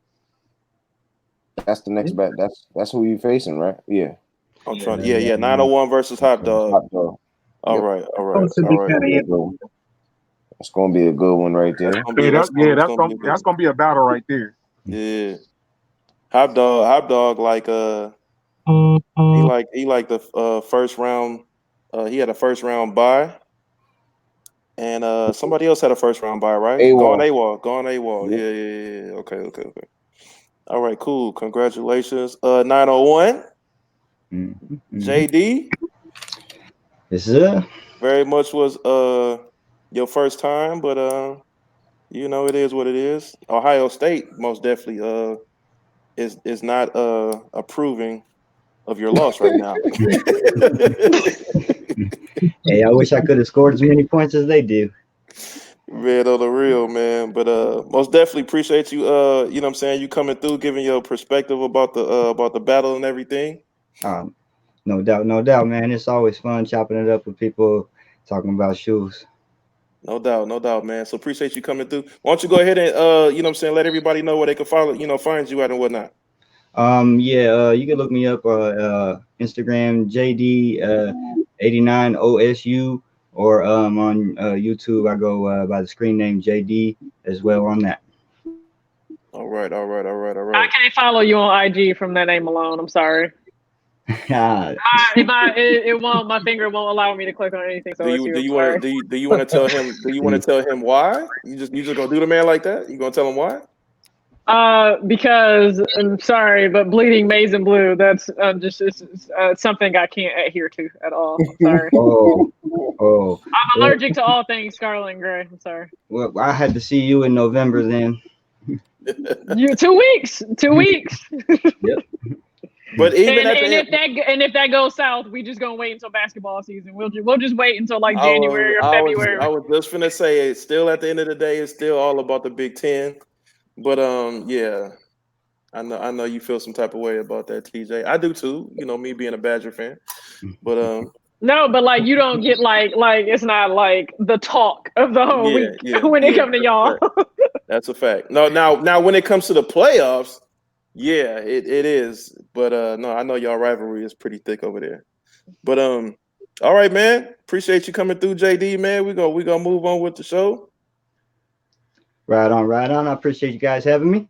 That's the next bet. That's who you facing, right? Yeah. I'm trying. Yeah. 901 versus Hot Dog. Hot Dog. All right. That's gonna be a good one right there. That's gonna be a battle right there. Yeah. Hot Dog, like he like the first round. He had a first round bye, and somebody else had a first round bye, right? Gone AWOL. Yeah. Okay. All right, cool. Congratulations, 901. JD. Yes, sir. Very much was your first time, but you know, it is what it is. Ohio State most definitely is not approving of your loss right now. Hey, I wish I could have scored as many points as they do. Man, on the real, man. But most definitely appreciate you. You know what I'm saying, you coming through, giving your perspective about the battle and everything. No doubt, man. It's always fun chopping it up with people talking about shoes. No doubt, man. So appreciate you coming through. Why don't you go ahead and you know what I'm saying, let everybody know where they can follow, find you at and whatnot. You can look me up Instagram JD 89OSU, or on YouTube I go by the screen name JD as well on that. All right. I can't follow you on IG from that name alone. I'm sorry. It won't. My finger won't allow me to click on anything. So do you want to tell him? Do you want to tell him why? You just gonna do the man like that? You gonna tell him why? Because I'm sorry, but bleeding maize and blue. That's just something I can't adhere to at all. I'm sorry. I'm allergic to all things scarlet and gray. I'm sorry. Well, I had to see you in November then. You 2 weeks. 2 weeks. Yep. But even if that goes south, we just gonna wait until basketball season. We'll just wait until like January or February. I was just finna say, it's still at the end of the day, it's still all about the Big Ten. But yeah, I know you feel some type of way about that, TJ. I do too. You know, me being a Badger fan. But no, but like you don't get like it's not like the talk of the whole week when it comes to y'all. That's a fact. No, now when it comes to the playoffs. Yeah, it is, but no, I know y'all rivalry is pretty thick over there. But all right, man. Appreciate you coming through, JD, man. We gonna move on with the show. Right on. I appreciate you guys having me.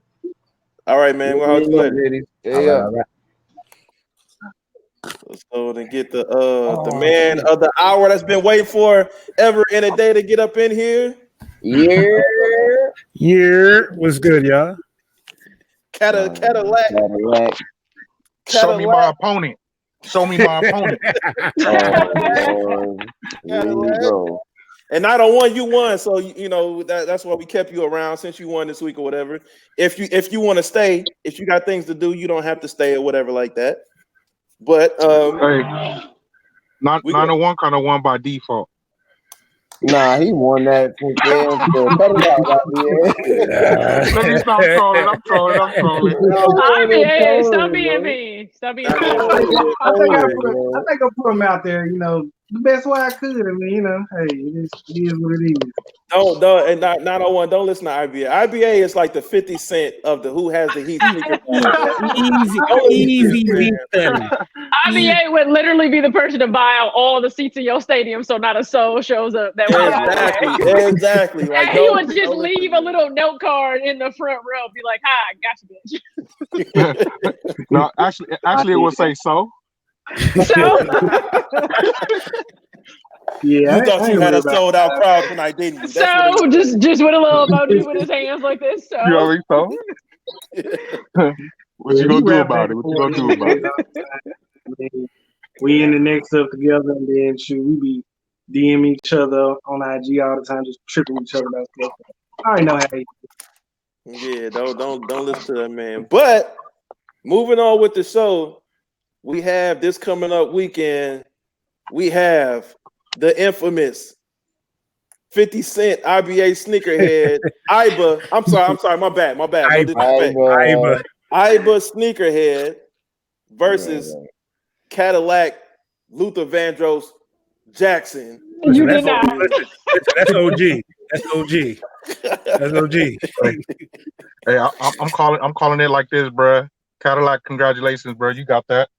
All right, man. We'll talk to you later. All right. Let's go and get the man of the hour that's been waiting for ever in a day to get up in here. Yeah. What's good, y'all? Cadillac. Show me my opponent. There you go. And 901, you won, so you know that's why we kept you around since you won this week or whatever. If you want to stay, if you got things to do, you don't have to stay or whatever like that. But hey, 901 kind of won by default. Nah, he won that. Let me stop trolling. I'm trolling. Stop being mean. I think I put him out there, the best way I could. I mean, hey, it is what it is. Don't and 901. Don't listen to IBA. IBA is like the 50 Cent of the who has the heat sneaker. Easy. IBA would literally be the person to buy out all the seats in your stadium, so not a soul shows up. Exactly. Like, he would just leave a little note card in the front row, be like, "Hi, got you, bitch." No, actually, it would say so. Yeah, you thought you had a sold out crowd tonight, didn't you? So just with a little emoji with his hands like this. So. You already saw. What you gonna do about it? We in the next up together, and then we be DM each other on IG all the time, just tripping each other about stuff. I already know how you do. Yeah, don't listen to that man. But moving on with the show, we have this coming up weekend. We have the infamous 50 Cent IBA sneakerhead Iba. I'm sorry, my bad. No disrespect. Iba sneakerhead versus Cadillac Luther Vandross Jackson. You did not. That's OG. That's OG. Hey, I'm calling it like this, bruh. Cadillac, congratulations, bro. You got that.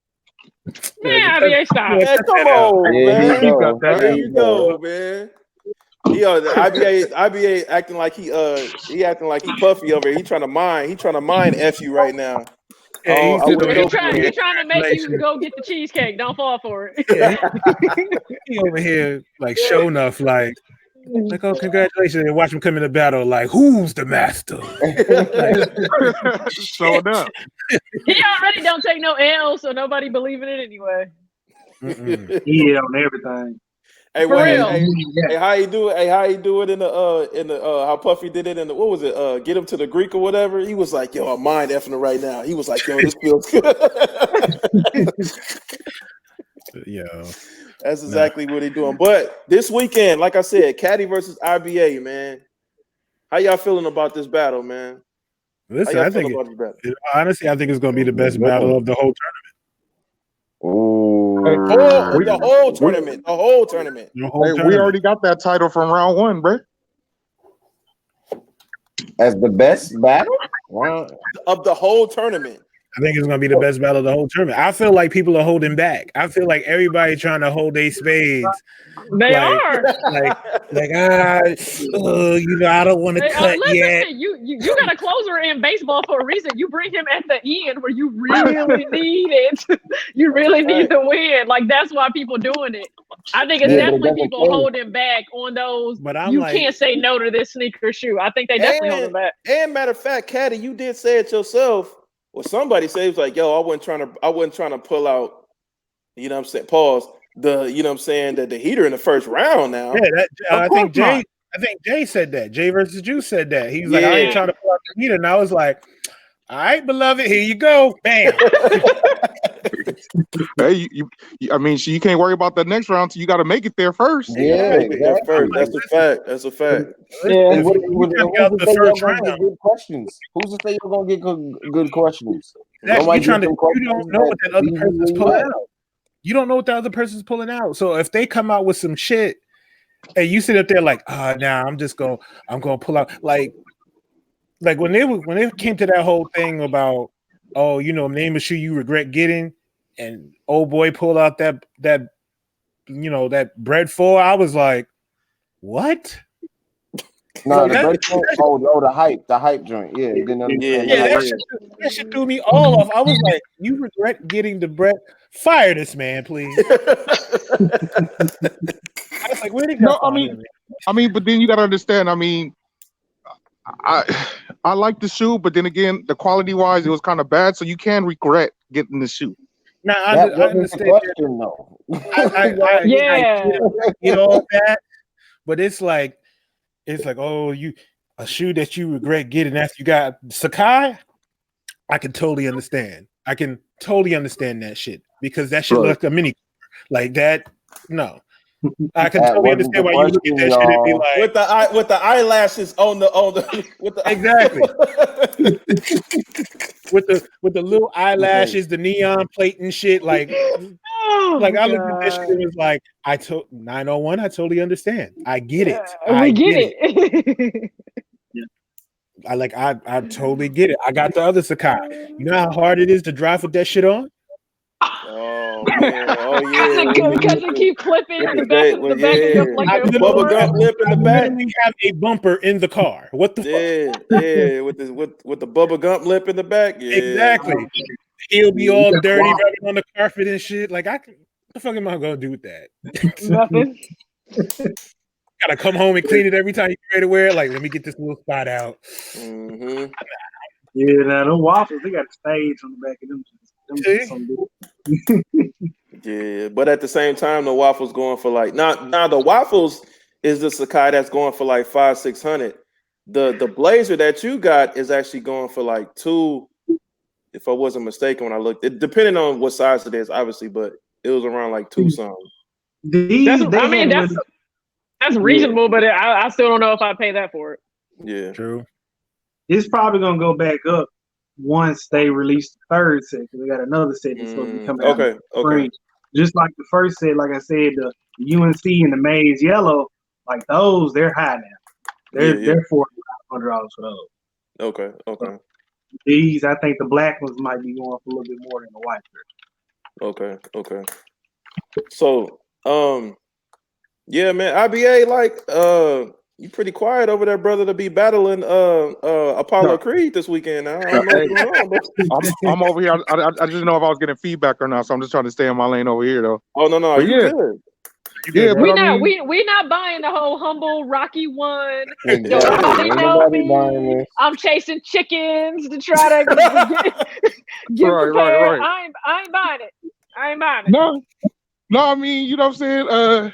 Man, IBA stop. Man, come on, There man. you go. There you go, man. The IBA acting like he acting like he puffy over here. He trying to mind F you right now. Yeah, I he's wouldn't go for He it. trying to make you go get the cheesecake. Don't fall for it. Yeah, he over here like show enough, like oh, congratulations, and watch him come in the battle. Like, who's the master? Showing up. He already don't take no L, so nobody believe in it anyway. Yeah, on everything. Hey, For real. Hey, how you do it? Hey, how you do it in the how Puffy did it in the what was it? Get him to the Greek or whatever. He was like, yo, I'm mind effing it right now. He was like, yo, this feels good. Yeah, That's exactly what he doing. But this weekend, like I said, Caddy versus IBA, man. How y'all feeling about this battle, man? listen, I think honestly, I think it's gonna be the best battle of the whole The whole tournament. tournament. We already got that title from round 1, bro. As the best battle of the whole tournament. I think it's gonna be the best battle of the whole tournament. I feel like people are holding back. I feel like everybody trying to hold their spades. They are you know, I don't want to cut yet. You got a closer in baseball for a reason. You bring him at the end where you really need it. You really need the win. Like that's why people doing it. I think it's definitely people holding back on those. But you can't say no to this sneaker shoe. I think they definitely holding back. And matter of fact, Caddy, you did say it yourself. Well, somebody said it was like, yo, I wasn't trying to pull out, you know what I'm saying, pause, you know what I'm saying, the heater in the first round now. Yeah, I think Jay said that. Jay versus Juice said that. He was like, I ain't trying to pull out the heater. And I was like, all right, beloved, here you go. Bam. Hey, I mean, you can't worry about the next round, so you got to make it there first. Yeah, make it there first. That's a fact. That's a fact. Yeah. Who's to say you're gonna get good questions? You don't know what that other person's pulling out. You don't know what the other person's pulling out. So if they come out with some shit, and you sit up there like, I'm gonna pull out like when they came to that whole thing about, name a shoe you regret getting, and old boy pulled out that bread for. I was like, what? No, the hype joint. Yeah, that shit threw me all off. I was like, you regret getting the bread? Fire this man, please. I was like, where did go? I mean, but then you gotta understand. I mean, I like the shoe, but then again, the quality wise, it was kind of bad. So you can regret getting the shoe. Now I understand question, though. I get all that, but it's like, a shoe that you regret getting after you got Sakai. I can totally understand. I can totally understand that shit because that shit looked like a mini like that. No. I can totally understand why you look at that shit and be like with the eyelashes on the with the exactly with the little eyelashes, the neon plate and shit. Like I looked at this shit and was like, 901. I totally understand. I get it. I get it. I totally get it. I got the other Sakai. You know how hard it is to drive with that shit on? Oh man! Oh yeah! Because it keep clipping the back of the bubble gum lip in the back. We have a bumper in the car. What the fuck? Yeah, with the bubble gum lip in the back. Yeah. Exactly. It'll be all dirty, rubbing on the carpet and shit. Like what the fuck am I gonna do with that? Nothing. Gotta come home and clean it every time you ready to wear it. Like, let me get this little spot out. Mm-hmm. Yeah, now the waffles, they got a stage on the back of them. Yeah, but at the same time, the waffles going for like now the waffles is the Sakai that's going for like $500-600. The blazer that you got is actually going for like $200, if I wasn't mistaken when I looked. It depending on what size it is, obviously, but it was around like $200 something. That's reasonable, but I still don't know if I pay that for it. Yeah, true. It's probably gonna go back up once they release the third set, because they got another set that's supposed to be coming out. Okay. Just like the first set, like I said, the UNC and the Maize Yellow, like those, they're high now. They're $400 for those. Okay. These, I think the black ones might be going for a little bit more than the white shirt. Okay. So, yeah, man, IBA, like, you pretty quiet over there, brother, to be battling Apollo Creed this weekend. I don't know what's going on, but I'm over here. I just didn't know if I was getting feedback or not, so I'm just trying to stay in my lane over here, though. Oh no, but you good. Yeah, we not buying the whole humble Rocky one. Exactly. Nobody know me. I'm chasing chickens to try to get prepared. Right. I ain't buying it. I ain't buying it. No, I mean, you know what I'm saying?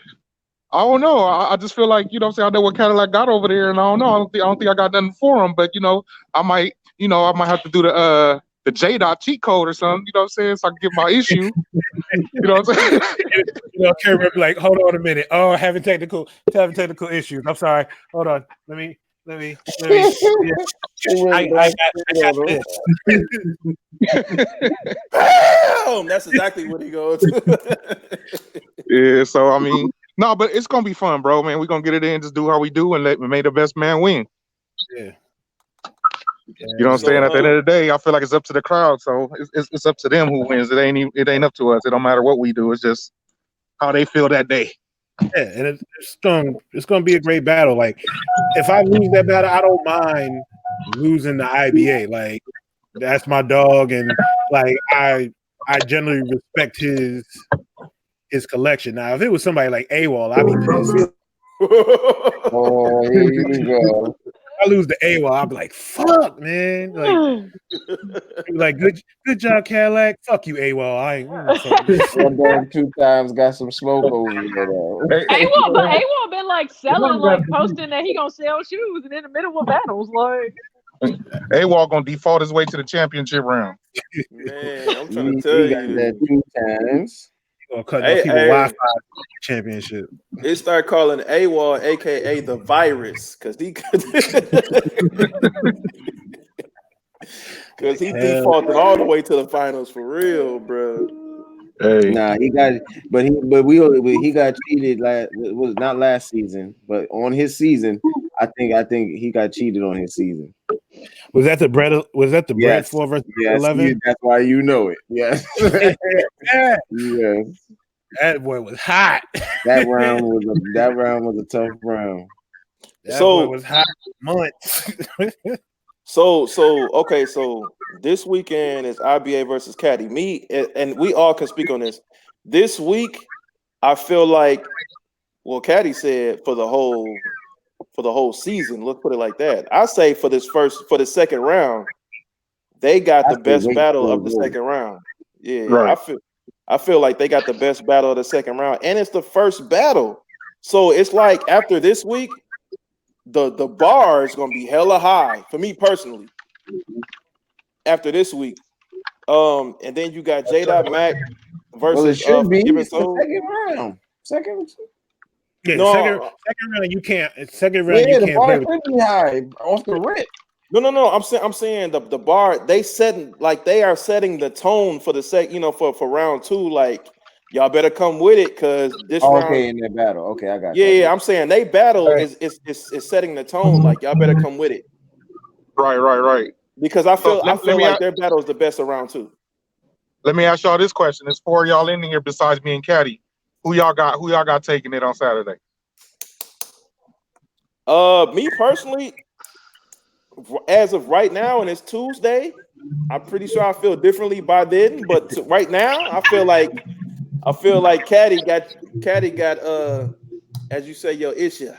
I don't know. I just feel like, you know what I'm saying, I know what Cadillac got over there, and I don't know. I don't think I got nothing for him, but you know, I might have to do the JAYDEE cheat code or something, you know what I'm saying, so I can get my issue. You know what I'm saying? You know, Kerry be like, hold on a minute. Oh, having technical issues. I'm sorry. Hold on. Let me. Yeah. I got this. Damn, that's exactly what he goes. Yeah, so I mean, no, but it's gonna be fun, bro. Man, we're gonna get it in, just do how we do, and may the best man win. Yeah. You know what I'm saying? At the end of the day, I feel like it's up to the crowd, so it's up to them who wins. It ain't up to us. It don't matter what we do. It's just how they feel that day. Yeah, and it's gonna be a great battle. Like, if I lose that battle, I don't mind losing the IBA. Like, that's my dog, and like I generally respect his collection. Now, if it was somebody like AWOL, I'd be pissed. Oh, here you go. I lose the AWOL, I'll be like, fuck, man. Like good job, Cadillac. Fuck you, AWOL. I ain't 2 times got some smoke over there. AWOL been like selling, like posting that he gonna sell shoes, and in the middle of battles, like AWOL gonna default his way to the championship round. Man, I'm trying to tell you that 2 times. Gonna cut those people Wi-Fi championship. They start calling AWOL, aka the virus, because he defaulted all the way to the finals for real, bro. Hey. Nah, he got he got cheated not last season, but on his season, I think he got cheated on his season. Was that the bread? Was that the bread 4 versus 11? That's why you know it. Yes. Yeah. Yes. That boy was hot. That round was a tough round. That boy was hot months. So okay, so this weekend is IBA versus Caddy. Me and we all can speak on this. This week, I feel like, well, Caddy said for the whole season. Let's put it like that. I say for the second round, they got the best battle of the second round. Yeah, right. I feel like they got the best battle of the second round, and it's the first battle. So it's like after this week, the bar is gonna be hella high for me personally. After this week, and then you got JAYDEE Mac versus second round. Second. Yeah, no, second round you can't. Second round you can't play with. High off the rip. No. I'm saying the bar they are setting the tone for the for round 2. Like, y'all better come with it because this round. Okay, in that battle. Okay, I got. Yeah. I'm saying they battle is setting the tone. Like, y'all better come with it. Right. Because I feel like their battle is the best of round 2. Let me ask y'all this question: there's 4 of y'all in here besides me and Caddy. Who y'all got taking it on Saturday? Me personally, as of right now, and it's Tuesday, I'm pretty sure I feel differently by then. But right now, I feel like Caddy got as you say, your issue.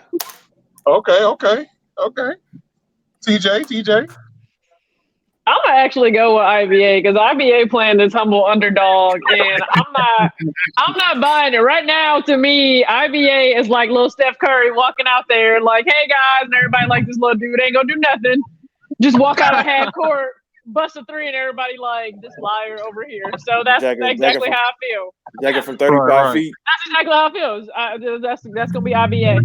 Okay. TJ. I'm gonna actually go with IBA because IBA playing this humble underdog, and I'm not buying it right now. To me, IBA is like little Steph Curry walking out there, like, "Hey guys," and everybody like, "This little dude ain't gonna do nothing." Just walk out of half court, bust a 3, and everybody like, "This liar over here." So that's exactly how I feel. Jacket from 35 feet. That's exactly how it feels. That's gonna be IBA.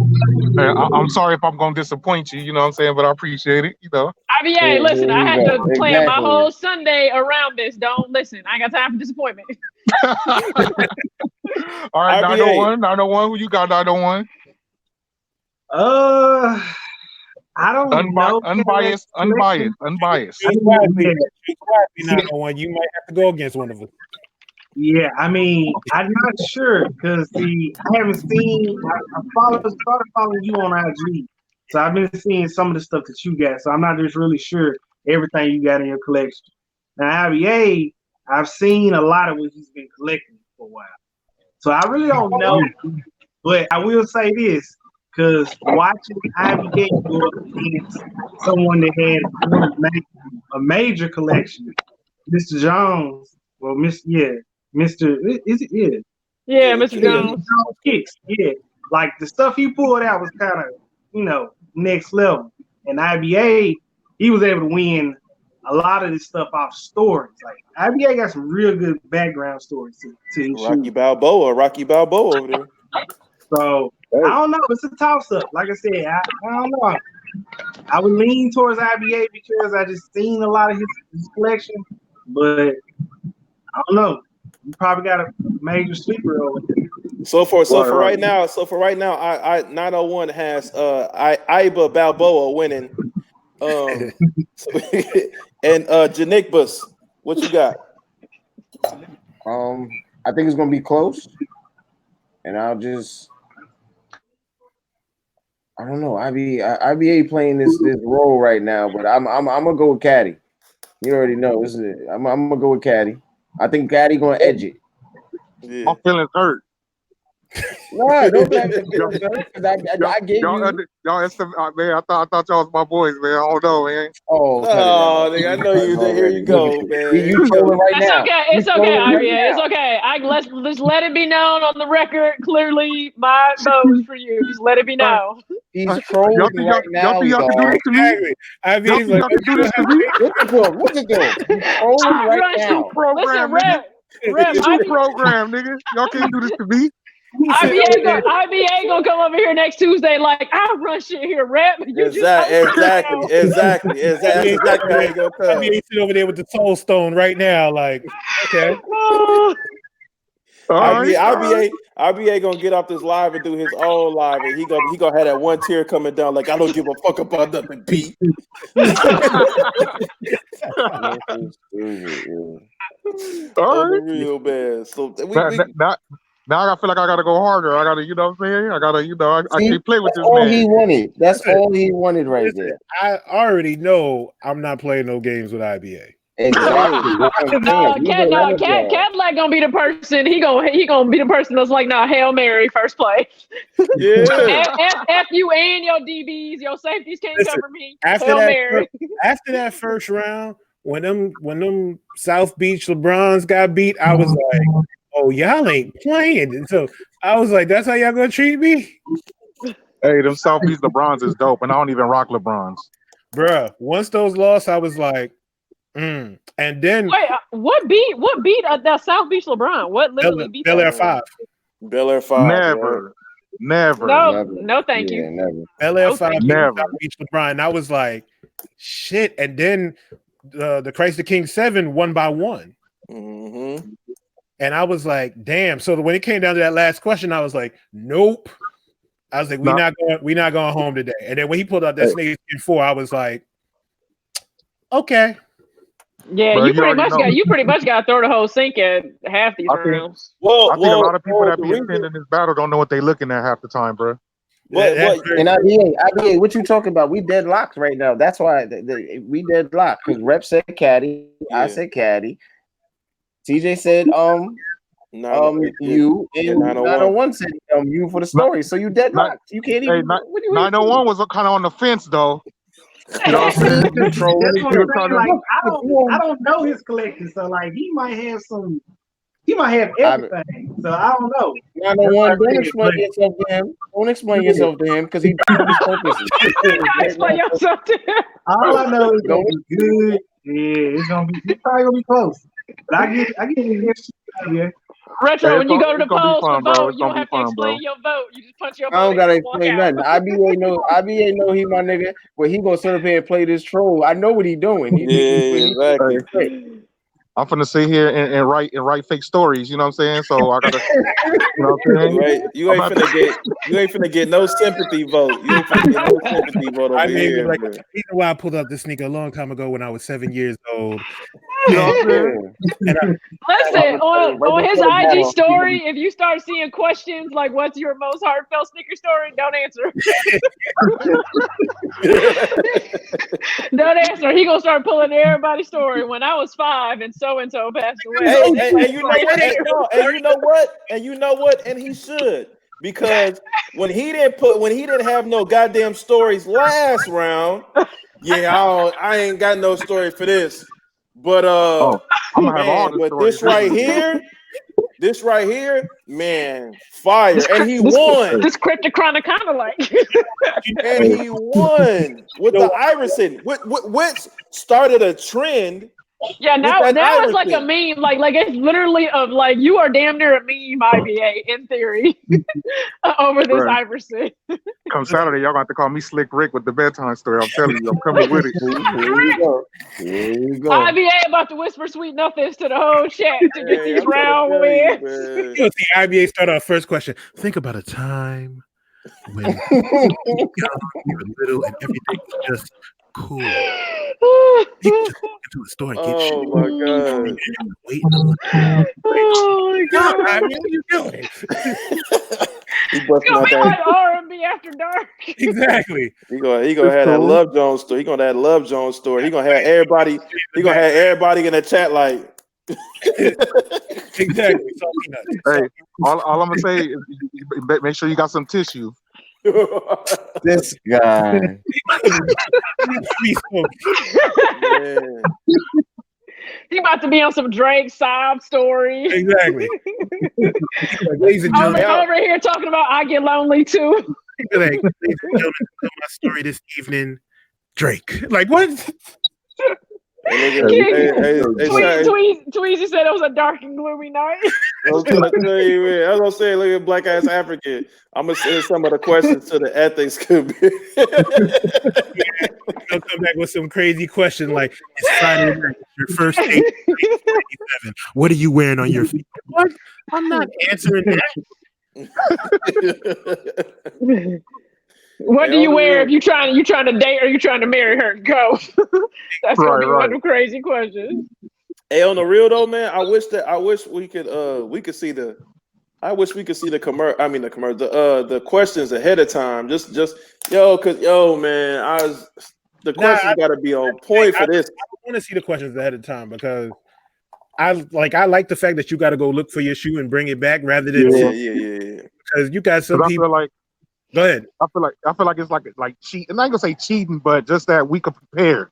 Man, I'm sorry if I'm gonna disappoint you. You know what I'm saying, but I appreciate it. You know. IBA, listen, I had to plan my whole Sunday around this. Don't listen. I ain't got time for disappointment. All right, 901. Who you got? 901. I don't know. Unbiased. I didn't- 901. You might have to go against one of us. Yeah, I mean, I'm not sure because see, I haven't seen. I started following you on IG, so I've been seeing some of the stuff that you got. So I'm not just really sure everything you got in your collection. Now, IBA, I've seen a lot of what he's been collecting for a while, so I really don't know. But I will say this, because watching IBA go up against someone that had a major collection, Mr. Jones, well, Mr. Is it? Yeah. Yeah, Mr. Jones. Kicks. Yeah. Like the stuff he pulled out was kind of, next level. And IBA, he was able to win a lot of this stuff off stories. Like IBA got some real good background stories to his Rocky Balboa over there. So I don't know. It's a toss up. Like I said, I don't know. I would lean towards IBA because I just seen a lot of his collection, but I don't know. You probably got a major sleeper over there. So for right now, I 901 has Iba Balboa winning. And Janikbus, what you got? I think it's gonna be close, and I don't know. IBA playing this role right now, but I'm gonna go with Caddy. You already know, isn't it? I'm gonna go with Caddy. I think Caddy gonna edge it. Yeah. My feelings hurt. No, don't blame me. I gave y'all, you. Man, I thought y'all was my boys, man. I don't know, man. Oh, nigga, I know you. Here you go, man. You trolling right now. It's okay, IBA. It's okay. Let's just let it be known on the record. Clearly, my vote is for you. Just let it be known. He's trolling right now. Y'all can do this to me. Y'all can do this to me. What's it doing? He's trolling right now. Program, listen, Rep, program, nigga. Y'all can't do this to me. IBA gonna come over here next Tuesday like I run shit here, Rep. Exactly how you gonna come. IBA sit over there with the soul stone right now, like okay. IBA gonna get off this live and do his own live, and he gonna have that one tear coming down like I don't give a fuck about nothing, Pete. Real bad. So now I feel like I gotta go harder. I gotta, you know what I'm saying? I can't play with this man. All he wanted. That's all he wanted right there. I already know I'm not playing no games with IBA. Exactly. Cadillac gonna be the person. He gonna be the person that's like, nah, Hail Mary, first play. Yeah. F you and your DBs, your safeties can't cover me. Hail Mary. After that first round, when them South Beach LeBrons got beat, I was like, oh, y'all ain't playing. And so I was like, that's how y'all gonna treat me? Hey, them South Beach LeBrons is dope, and I don't even rock LeBrons. Bruh, once those lost, I was like, And then wait, what beat that South Beach LeBron? What literally beat Bel Air 5? Bel Air 5. Never. No, thank you. Never. Bel Air 5 never. South Beach LeBron. And I was like, shit. And then the Christ the King 7 1 by 1. Mm-hmm. And I was like, damn. So when it came down to that last question, I was like, nope. I was like, we're not going home today. And then when he pulled out that Snake 4, I was like, okay. Yeah, you pretty much got to throw the whole sink at half these rounds. I think a lot of people that be attending this battle don't know what they looking at half the time, bro. And IBA, what you talking about? We deadlocked right now. That's why we deadlocked because Rep said Caddy, I said Caddy. TJ said you, and 901 said you for the story. So you deadlocked. You can't even. 901 was kind of on the fence though. You know what I'm saying? Like, I don't know his collection, so like he might have everything. So I don't know. 901, don't explain yourself to him. Don't explain yourself to him because he purposes. Explain yourself to him. All I know is gonna be good. Yeah, it's probably gonna be close. But I get it. Yeah. Retro, when you go to the polls to vote, you don't have to explain your vote. You just punch your vote. I don't gotta explain nothing. IBA know he my nigga, but he gonna sit up here and play this troll. I know what he doing. Exactly. I'm finna sit here and write fake stories. You know what I'm saying? So I gotta, you know what I'm saying? Right. You ain't You ain't finna get no sympathy vote. You ain't finna get no sympathy vote over here. Like, the reason why I pulled up this sneaker a long time ago when I was 7 years old. Listen, on his IG story, if you start seeing questions like "What's your most heartfelt sneaker story?" don't answer. Don't answer. He gonna start pulling everybody's story. When I was 5 and so passed away. And you know what? And you know what? And he should, because when he didn't have no goddamn stories last round. Yeah, I ain't got no story for this. But I'm gonna have all the stories. This right here, man, fire. And he won. This Cryptochronic kind of like. And he won with the Iverson, which started a trend. Yeah, now it's like a meme. Like it's literally of like you are damn near a meme IBA in theory over this Iverson. Come Saturday, y'all gonna have to call me Slick Rick with the bedtime story. I'm telling you, I'm coming with it. Here you go. IBA about to whisper sweet nothings to the whole chat to get these round wins. You see, IBA start off first question. Think about a time when you were little and everything was just cool. You just walk into a store and get shit. Oh my god! Oh my god! I mean, what are you doing? He busting out that R&B after dark. Exactly. He gonna have that Love Jones story. He gonna have that Love Jones story. He gonna have everybody. He gonna have everybody in the chat like. Exactly. Hey, all I'm gonna say is make sure you got some tissue. This guy. He about to be on some Drake sob story. Exactly. Ladies and gentlemen, over here talking about I get lonely too. Like, ladies and gentlemen, my story this evening, Drake. Like what? Tweezy said it was a dark and gloomy night. I was gonna say, look at Black Ass African. I'm gonna send some of the questions to the ethics committee. I'll come back with some crazy question like, it's Friday night, your first date, 1997. What are you wearing on your feet? What? I'm not answering that. What do you wear if you trying to date or you trying to marry her? Go. That's gonna be one of the crazy questions. Hey, on the real though, man, I wish we could see the questions ahead of time. Just man, the questions gotta be on point for this. I want to see the questions ahead of time because I like the fact that you got to go look for your shoe and bring it back rather than because you got some people like. Go ahead. I feel like it's like cheating. I'm not gonna say cheating, but just that we could prepare.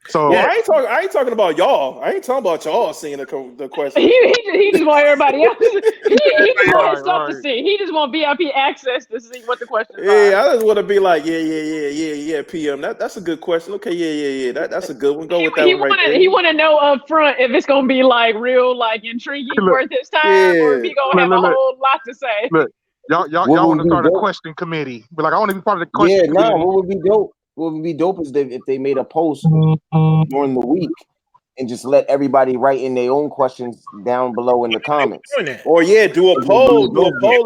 So I ain't talking about y'all. I ain't talking about y'all seeing the question. He just want everybody else. He just want stuff to see. He just want VIP access to see what the questions are. Yeah, I just want to be like, yeah, PM. That's a good question. Okay, yeah. That's a good one. Go with that one right there. He want to know up front if it's gonna be like real, like intriguing worth his time, or if he gonna have a whole lot to say. Look. Y'all want to start a question committee? But like, I want to be part of the question committee. Yeah, what would be dope? What would be dope is if they made a post during the week and just let everybody write in their own questions down below in the comments. Or do a poll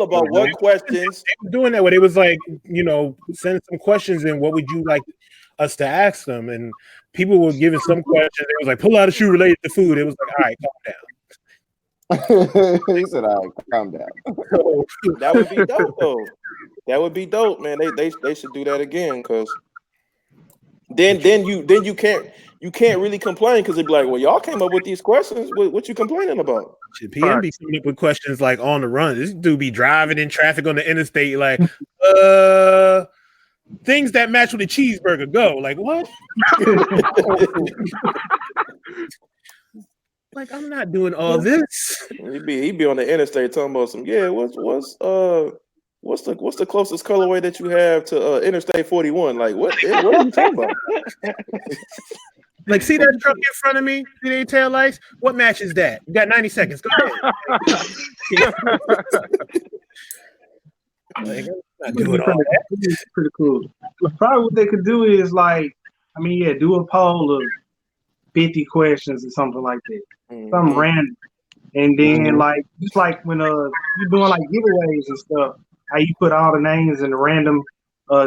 about what questions. They were doing that where it was like, send some questions in. What would you like us to ask them? And people were giving some questions. It was like, pull out a shoe related to food. It was like, all right, calm down. He said, "All right, calm down." That would be dope, though. That would be dope, man. They should do that again, because then you can't really complain because they'd be like, well, y'all came up with these questions. What you complaining about? PM be coming up with questions like on the run. This dude be driving in traffic on the interstate, like, things that match with a cheeseburger. Go, like what? Like, I'm not doing all this. He'd be on the interstate talking about some. Yeah, what's the closest colorway that you have to Interstate 41? Like, what are you talking about? Like, see that truck in front of me? See their tail lights? What match is that? You got 90 seconds. Go ahead. Like, I'm not doing all that. It's pretty cool. Probably what they could do is do a poll of 50 questions or something like that. Something random. And then just like when you're doing like giveaways and stuff, how you put all the names in the random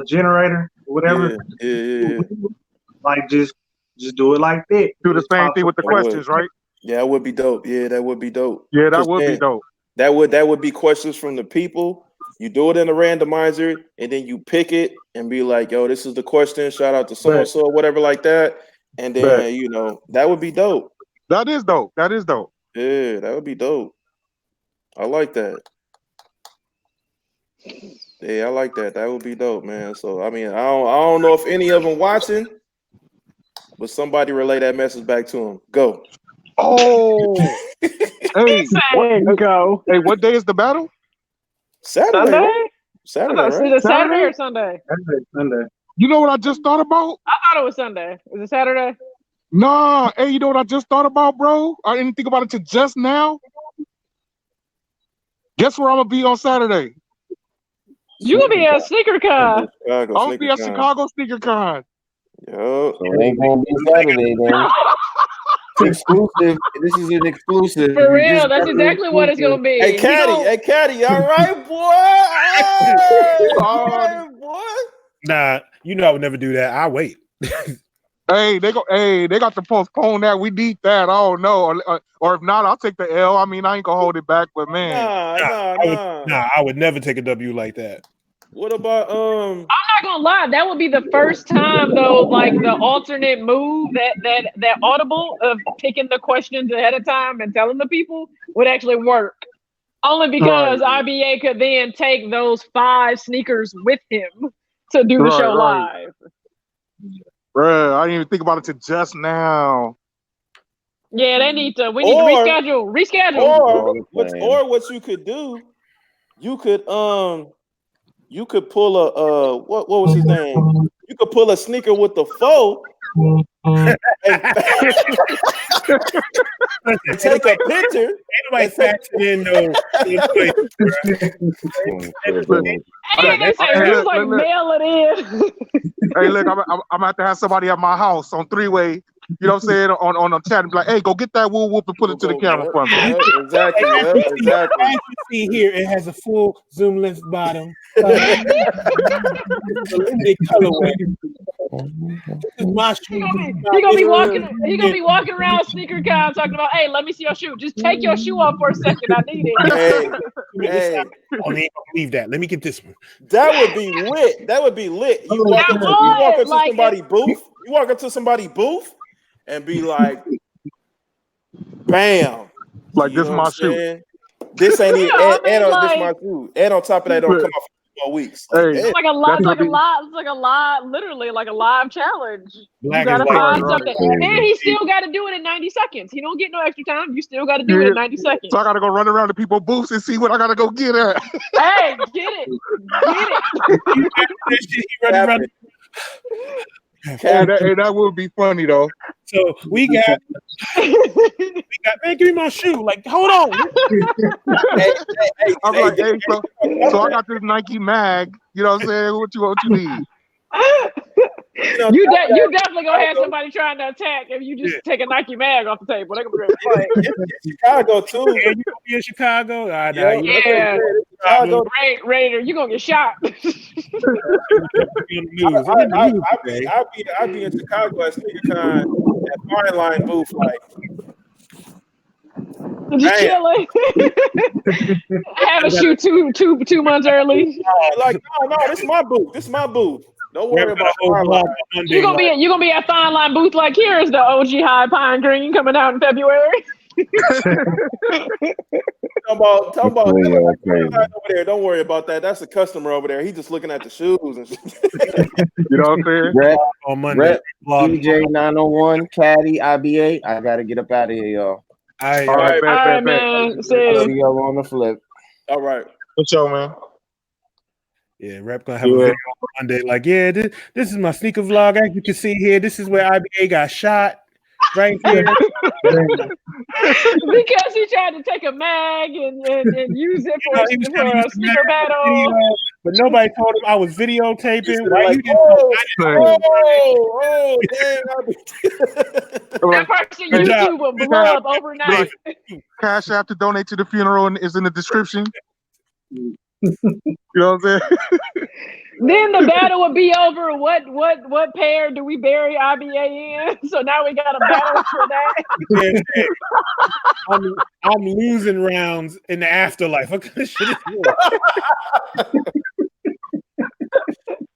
generator, or whatever. Yeah. Like just do it like that. Do the Just same pop thing with the I would. questions, right? Yeah, that would be dope. Yeah, that would be dope. Yeah, that 'Cause would be then dope. that would be questions from the people. You do it in a randomizer, and then you pick it and be like, "Yo, this is the question. Shout out to so and so, or whatever like that." And then that would be dope. That is dope. That is dope. Yeah, that would be dope. I like that. Yeah, I like that. That would be dope, man. So I mean, I don't know if any of them watching, but somebody relay that message back to them. Go. Oh, hey, Go. Hey, what day is the battle? Saturday. Sunday? Right? Saturday, right? Is it Saturday or Sunday? Sunday. You know what I just thought about? I thought it was Sunday. Is it Saturday? Nah, hey, you know what I just thought about, bro? I didn't think about it till just now. Guess where I'm gonna be on Saturday? You gonna be at SNEAKERHEADS. I'm gonna be at Chicago SNEAKERCon. Yo. So it ain't gonna be Saturday then. It's exclusive. This is an exclusive. For real, that's exactly what it's gonna be. Hey, Caddy, all right, boy. All right, boy. Nah, you know I would never do that. I wait. Hey, they got to postpone that. We need that. I don't know, or if not, I'll take the L. I mean, I ain't gonna hold it back, but man, I would never take a W like that. What about I'm not gonna lie, that would be the first time though, like the alternate move that audible of picking the questions ahead of time and telling the people would actually work. Only because IBA could then take those 5 sneakers with him to do the show live. Bruh, I didn't even think about it till just now. Yeah, we need to reschedule. Or what you could do, you could pull a what was his name? You could pull a sneaker with the foe and take a picture. Ain't nobody factoring in no. Like mail it in. Hey, look, I'm gonna have to have somebody at my house on 3-way. You know what I'm saying? On a chat and be like, hey, go get that woo whoop and put it to the camera for me. Exactly. As you see here, it has a full zoom length bottom. Limited colorway. This is my shoe. He gonna be walking around SNEAKERHEADS talking about, hey, let me see your shoe. Just take your shoe off for a second. I need it. Hey. Oh, they ain't gonna believe that. Let me get this one. That would be lit. You walk into somebody's booth. You walk into somebody's booth and be like, bam. Like, this is my shoe. This ain't even, this my shoe. And on top of that, don't come off for 4 weeks. It's like a live challenge. You gotta find something. And he still gotta do it in 90 seconds. He don't get no extra time. You still gotta do it in 90 seconds. So I gotta go run around to people's booths and see what I gotta go get at. Hey, get it. That would be funny though. So we got man, give me my shoe. Like, hold on. I'm like, hey, so I got this Nike mag. You know what I'm saying? What you need? You definitely gonna have somebody trying to attack if you just take a Nike mag off the table. They're gonna be ready to fight. Chicago too. Yeah, you gonna be in Chicago? Yeah. Raider, you gonna get shot. I'll be in Chicago at SNEAKERCon at Fire Line booth, like just chilling. Have a shoot 2 months early. Like, no, this is my booth. Don't worry about You're gonna be at Fine Line booth like, here is the OG High Pine Green coming out in February. Talk about over there. Don't worry about that. That's a customer over there. He's just looking at the shoes and shit. You know what I'm saying? On Monday. DJ 901, Caddy, IBA. I gotta get up out of here, y'all. All right, man. See y'all on the flip. All right. Good show, man. Yeah, Rap gonna have a video on Monday. Like, yeah, this is my sneaker vlog. As you can see here, this is where IBA got shot. Right here. Because he tried to take a mag and use it for a sneaker battle. But nobody told him I was videotaping. Why like, you didn't that person YouTube will blow up overnight. Cash App to donate to the funeral is in the description. know what I'm saying? Then the battle would be over. What pair do we bury IBA in? So now we got a battle for that. I'm losing rounds in the afterlife. What kind of shit is this?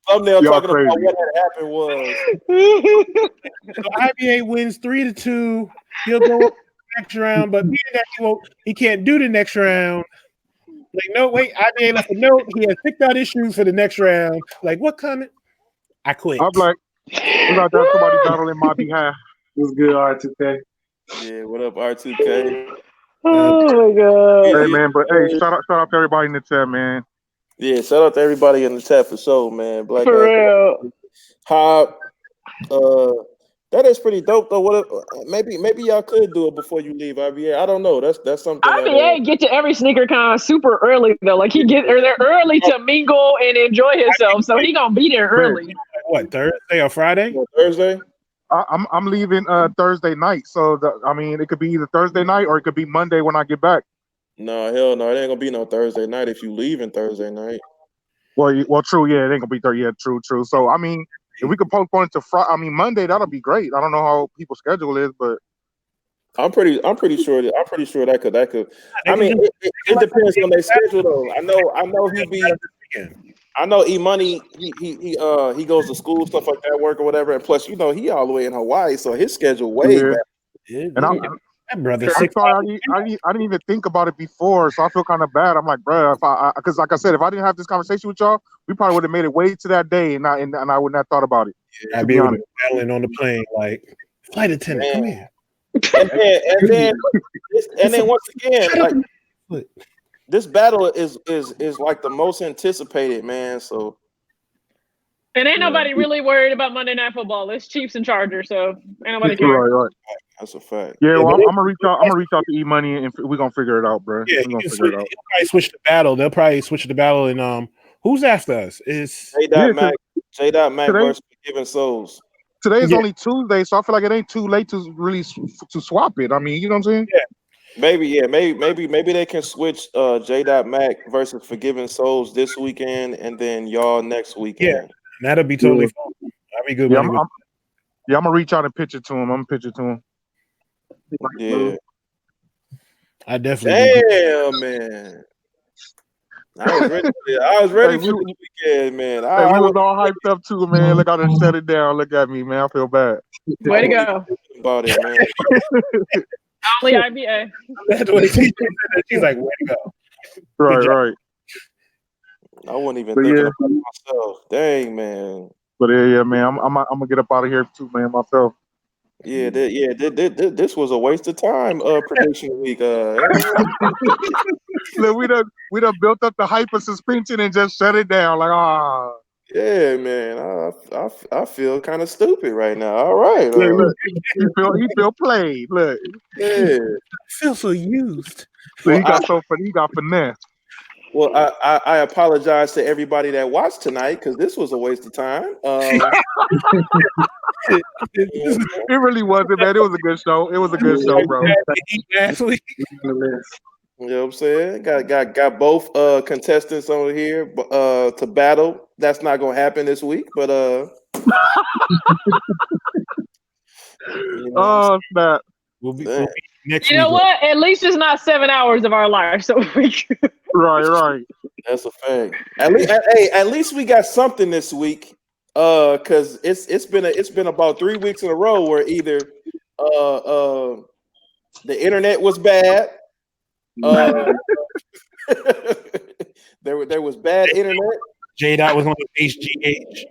Thumbnail Y'all talking crazy. about what had happened was. So IBA wins 3-2. He'll go next round, but being that he can't do the next round. Like, no, wait, IBA left a note. He has picked out his shoes for the next round. Like, what comment? I quit. I'm like, we got to have somebody battle in my behalf. It was good, R2K. Yeah, what up, R2K? Oh my god. Hey man, but hey, shout out to everybody in the chat, man. Yeah, shout out to everybody in the chat for sure, man. Black For real. Hop. That is pretty dope though. What maybe y'all could do it before you leave IBA. I don't know. That's something. IBA get to every sneaker con super early though. Like he get there early to mingle and enjoy himself. So he gonna be there early. What, Thursday or Friday? Thursday. I'm leaving Thursday night, so it could be either Thursday night or it could be Monday when I get back. No, hell no, it ain't gonna be no Thursday night if you leaving Thursday night. Well, true, yeah, it ain't gonna be Thursday. Yeah, true. So if we could postpone it to Friday, Monday, that'll be great. I don't know how people's schedule is, but I'm pretty sure that could. I mean, it depends on their schedule though. I know he'll be. I know E-Money, he goes to school, stuff like that, work or whatever, and plus, he all the way in Hawaii, so his schedule way back. And I'm sorry, I didn't even think about it before, so I feel kind of bad. I'm like, bro, because like I said, if I didn't have this conversation with y'all, we probably would have made it way to that day, and I wouldn't have thought about it. I'd be able to battling on the plane, like, flight attendant, come here. And then once again, like, this battle is like the most anticipated, man. So, and ain't nobody really worried about Monday Night Football. It's Chiefs and Chargers, so ain't nobody care. Right. That's a fact. Yeah, well, I'm gonna reach out. I'm gonna reach out to E-Money, and we're gonna figure it out, bro. Yeah, we're gonna he'll figure it out. probably switch the battle. They'll probably switch the battle, and who's after us? Is Mac versus Forgiven Souls. Today is only Tuesday, so I feel like it ain't too late to really to swap it. I mean, you know what I'm saying? Yeah. Maybe they can switch J.Mac versus Forgiven Souls this weekend, and then y'all next weekend. Yeah, that'll be totally fine. That'll be good. Yeah, I'm gonna reach out and pitch it to him. I'm gonna pitch it to him. Yeah, I definitely. Damn, man. I was ready for the weekend, man. I was all hyped up too, man. Look, I done shut it down. Look at me, man. I feel bad. Way to go. About it, man. Only IBA. That's what she's like, way to go. Right. I wasn't even thinking about myself. Dang, man. But yeah, man. I'm gonna get up out of here too, man. Myself. Yeah, this was a waste of time. Prediction week. Look, we done built up the hyper suspension and just shut it down. Like, Yeah, man. I feel kind of stupid right now. All right. Look, he feel played. Look. Yeah. I feel so used. So he got finesse. Well, I apologize to everybody that watched tonight because this was a waste of time. It really wasn't, man. It was a good show. It was a good show, bro. Last week. You know what I'm saying? Got both contestants over here to battle. That's not gonna happen this week, but oh snap. We'll be next you know week. what? At least it's not 7 hours of our life. So Right. That's a fact. At least we got something this week. Because it's been about 3 weeks in a row where either the internet was bad, there was bad internet. J-Dot was on HGH.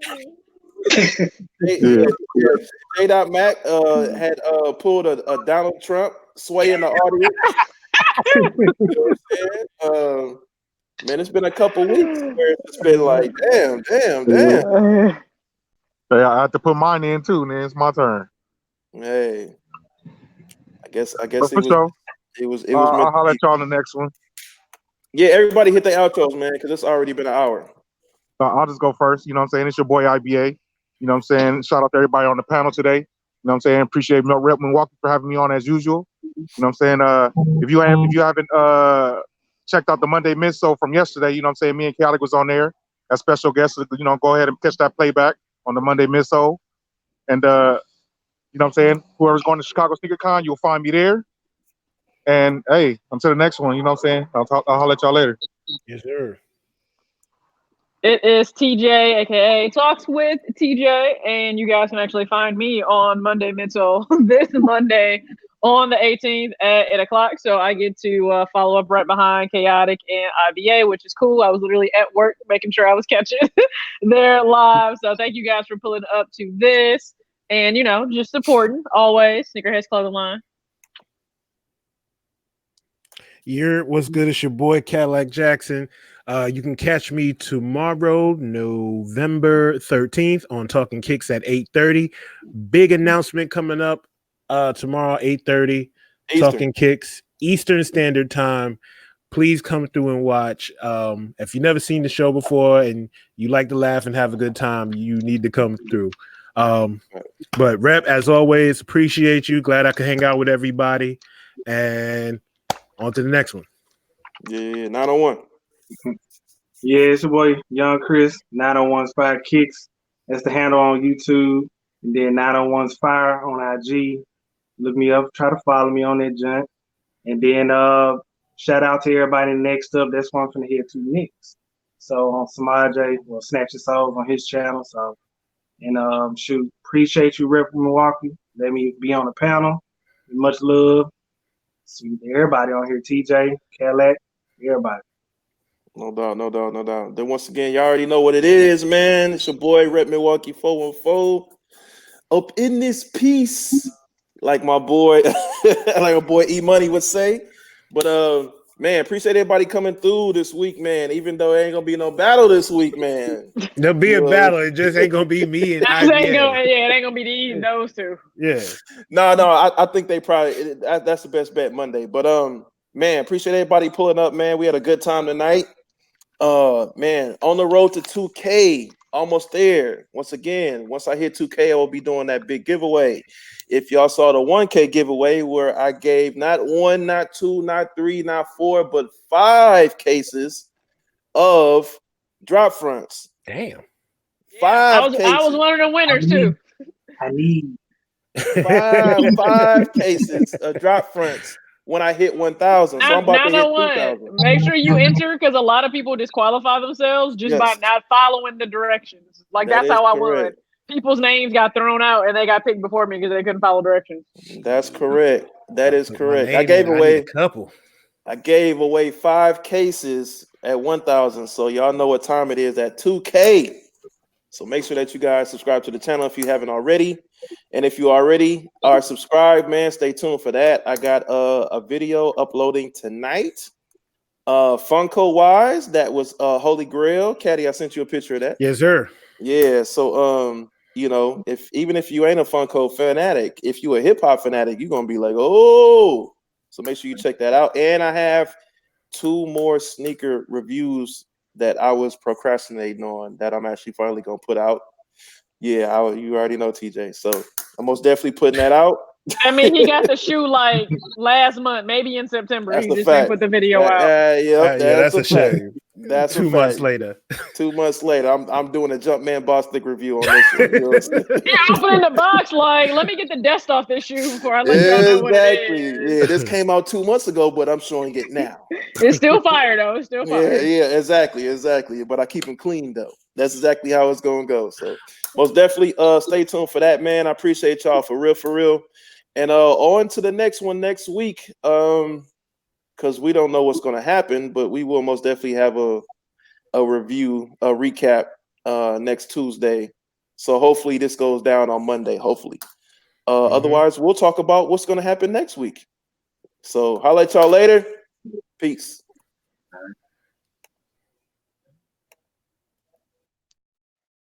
J.Mac had pulled a Donald Trump sway in the audience. You know what I'm saying? Man, it's been a couple weeks where it's been like, damn. Hey, I have to put mine in too, man. It's my turn. Hey, I guess But it for sure. was. I'll holler at y'all on the next one. Yeah, everybody hit the outros, man, because it's already been an hour. I'll just go first. You know what I'm saying? It's your boy IBA. You know what I'm saying? Shout out to everybody on the panel today. You know what I'm saying? Appreciate Rep Milwaukee for having me on as usual. You know what I'm saying? If you haven't checked out the Monday Miso from yesterday, you know what I'm saying? Me and Chaotic was on there as special guests. You know, go ahead and catch that playback on the Monday Miso. And, you know what I'm saying? Whoever's going to Chicago Sneaker Con, you'll find me there. And, hey, until the next one, you know what I'm saying? I'll holler at y'all later. Yes, sir. It is TJ, aka Talks with TJ, and you guys can actually find me on Monday Mental this Monday on the 18th at 8 o'clock. So I get to follow up right behind Chaotic and IBA, which is cool. I was literally at work making sure I was catching their live. So thank you guys for pulling up to this, and you know, just supporting always. Sneakerheads Clothing Line. What's good? It's your boy Cadillac Jackson. You can catch me tomorrow, November 13th, on Talking Kicks at 8:30. Big announcement coming up tomorrow, 8:30. Talking Kicks, Eastern Standard Time. Please come through and watch. If you've never seen the show before and you like to laugh and have a good time, you need to come through. But Rep, as always, appreciate you. Glad I could hang out with everybody. And on to the next one. Yeah, 901. Yeah, it's your boy Young Chris, 901's Fire Kicks. That's the handle on YouTube. And then 901's Fire on IG. Look me up, try to follow me on that junk. And then shout out to everybody next up. That's one from the head to next. So on Samaj will Snatch Your Souls on his channel. So and shoot, appreciate you, Rep from Milwaukee. Let me be on the panel. Much love. See everybody on here, TJ, Cadillac, everybody. No doubt, no doubt, no doubt. Then once again, y'all already know what it is, man. It's your boy, Rep Milwaukee 414. Up in this piece, like my boy, like my boy E Money would say. But man, appreciate everybody coming through this week, man. Even though there ain't gonna be no battle this week, man. There'll be a battle. It just ain't gonna be me and IBA. It ain't gonna be those two. Yeah. No, I think they probably that's the best bet Monday. But man, appreciate everybody pulling up, man. We had a good time tonight. Man, on the road to 2K, almost there. Once again, once I hit 2K, I will be doing that big giveaway. If y'all saw the 1K giveaway where I gave not 1, not 2, not 3, not 4, but 5 cases of drop fronts. Damn. 5 cases. I was one of the winners too. I need 5 cases of drop fronts when I hit 1,000. So I'm about to hit 2,000. Make sure you enter, because a lot of people disqualify themselves just by not following the directions. Like that's how I won. People's names got thrown out and they got picked before me because they couldn't follow directions. That's correct. That is correct. I gave away a couple. I gave away 5 cases at 1,000. So y'all know what time it is at 2K. So make sure that you guys subscribe to the channel if you haven't already. And if you already are subscribed, man, stay tuned for that. I got a video uploading tonight. Funko wise, that was Holy Grail. Caddy, I sent you a picture of that. Yes, sir. Yeah. So you know, even if you ain't a Funko fanatic, if you a hip hop fanatic, you're gonna be like, oh. So make sure you check that out. And I have 2 more sneaker reviews that I was procrastinating on that I'm actually finally gonna put out. Yeah, you already know, TJ. So I'm most definitely putting that out. I mean, he got the shoe like last month, maybe in September. That's he just didn't put the video out. Yep, that's a shame. That's 2 months later. 2 months later, I'm doing a Jumpman Bostic review on this one. You know yeah, opening the box like, let me get the dust off this shoe before I let y'all know what it is. Yeah, this came out 2 months ago, but I'm showing it now. It's still fire though. It's still fire. Yeah, exactly. But I keep them clean though. That's exactly how it's gonna go. So most definitely stay tuned for that, man. I appreciate y'all for real. And on to the next one next week. Because we don't know what's gonna happen, but we will most definitely have a review, a recap next Tuesday. So hopefully this goes down on Monday, hopefully. Otherwise, we'll talk about what's gonna happen next week. So holla at y'all later. Peace.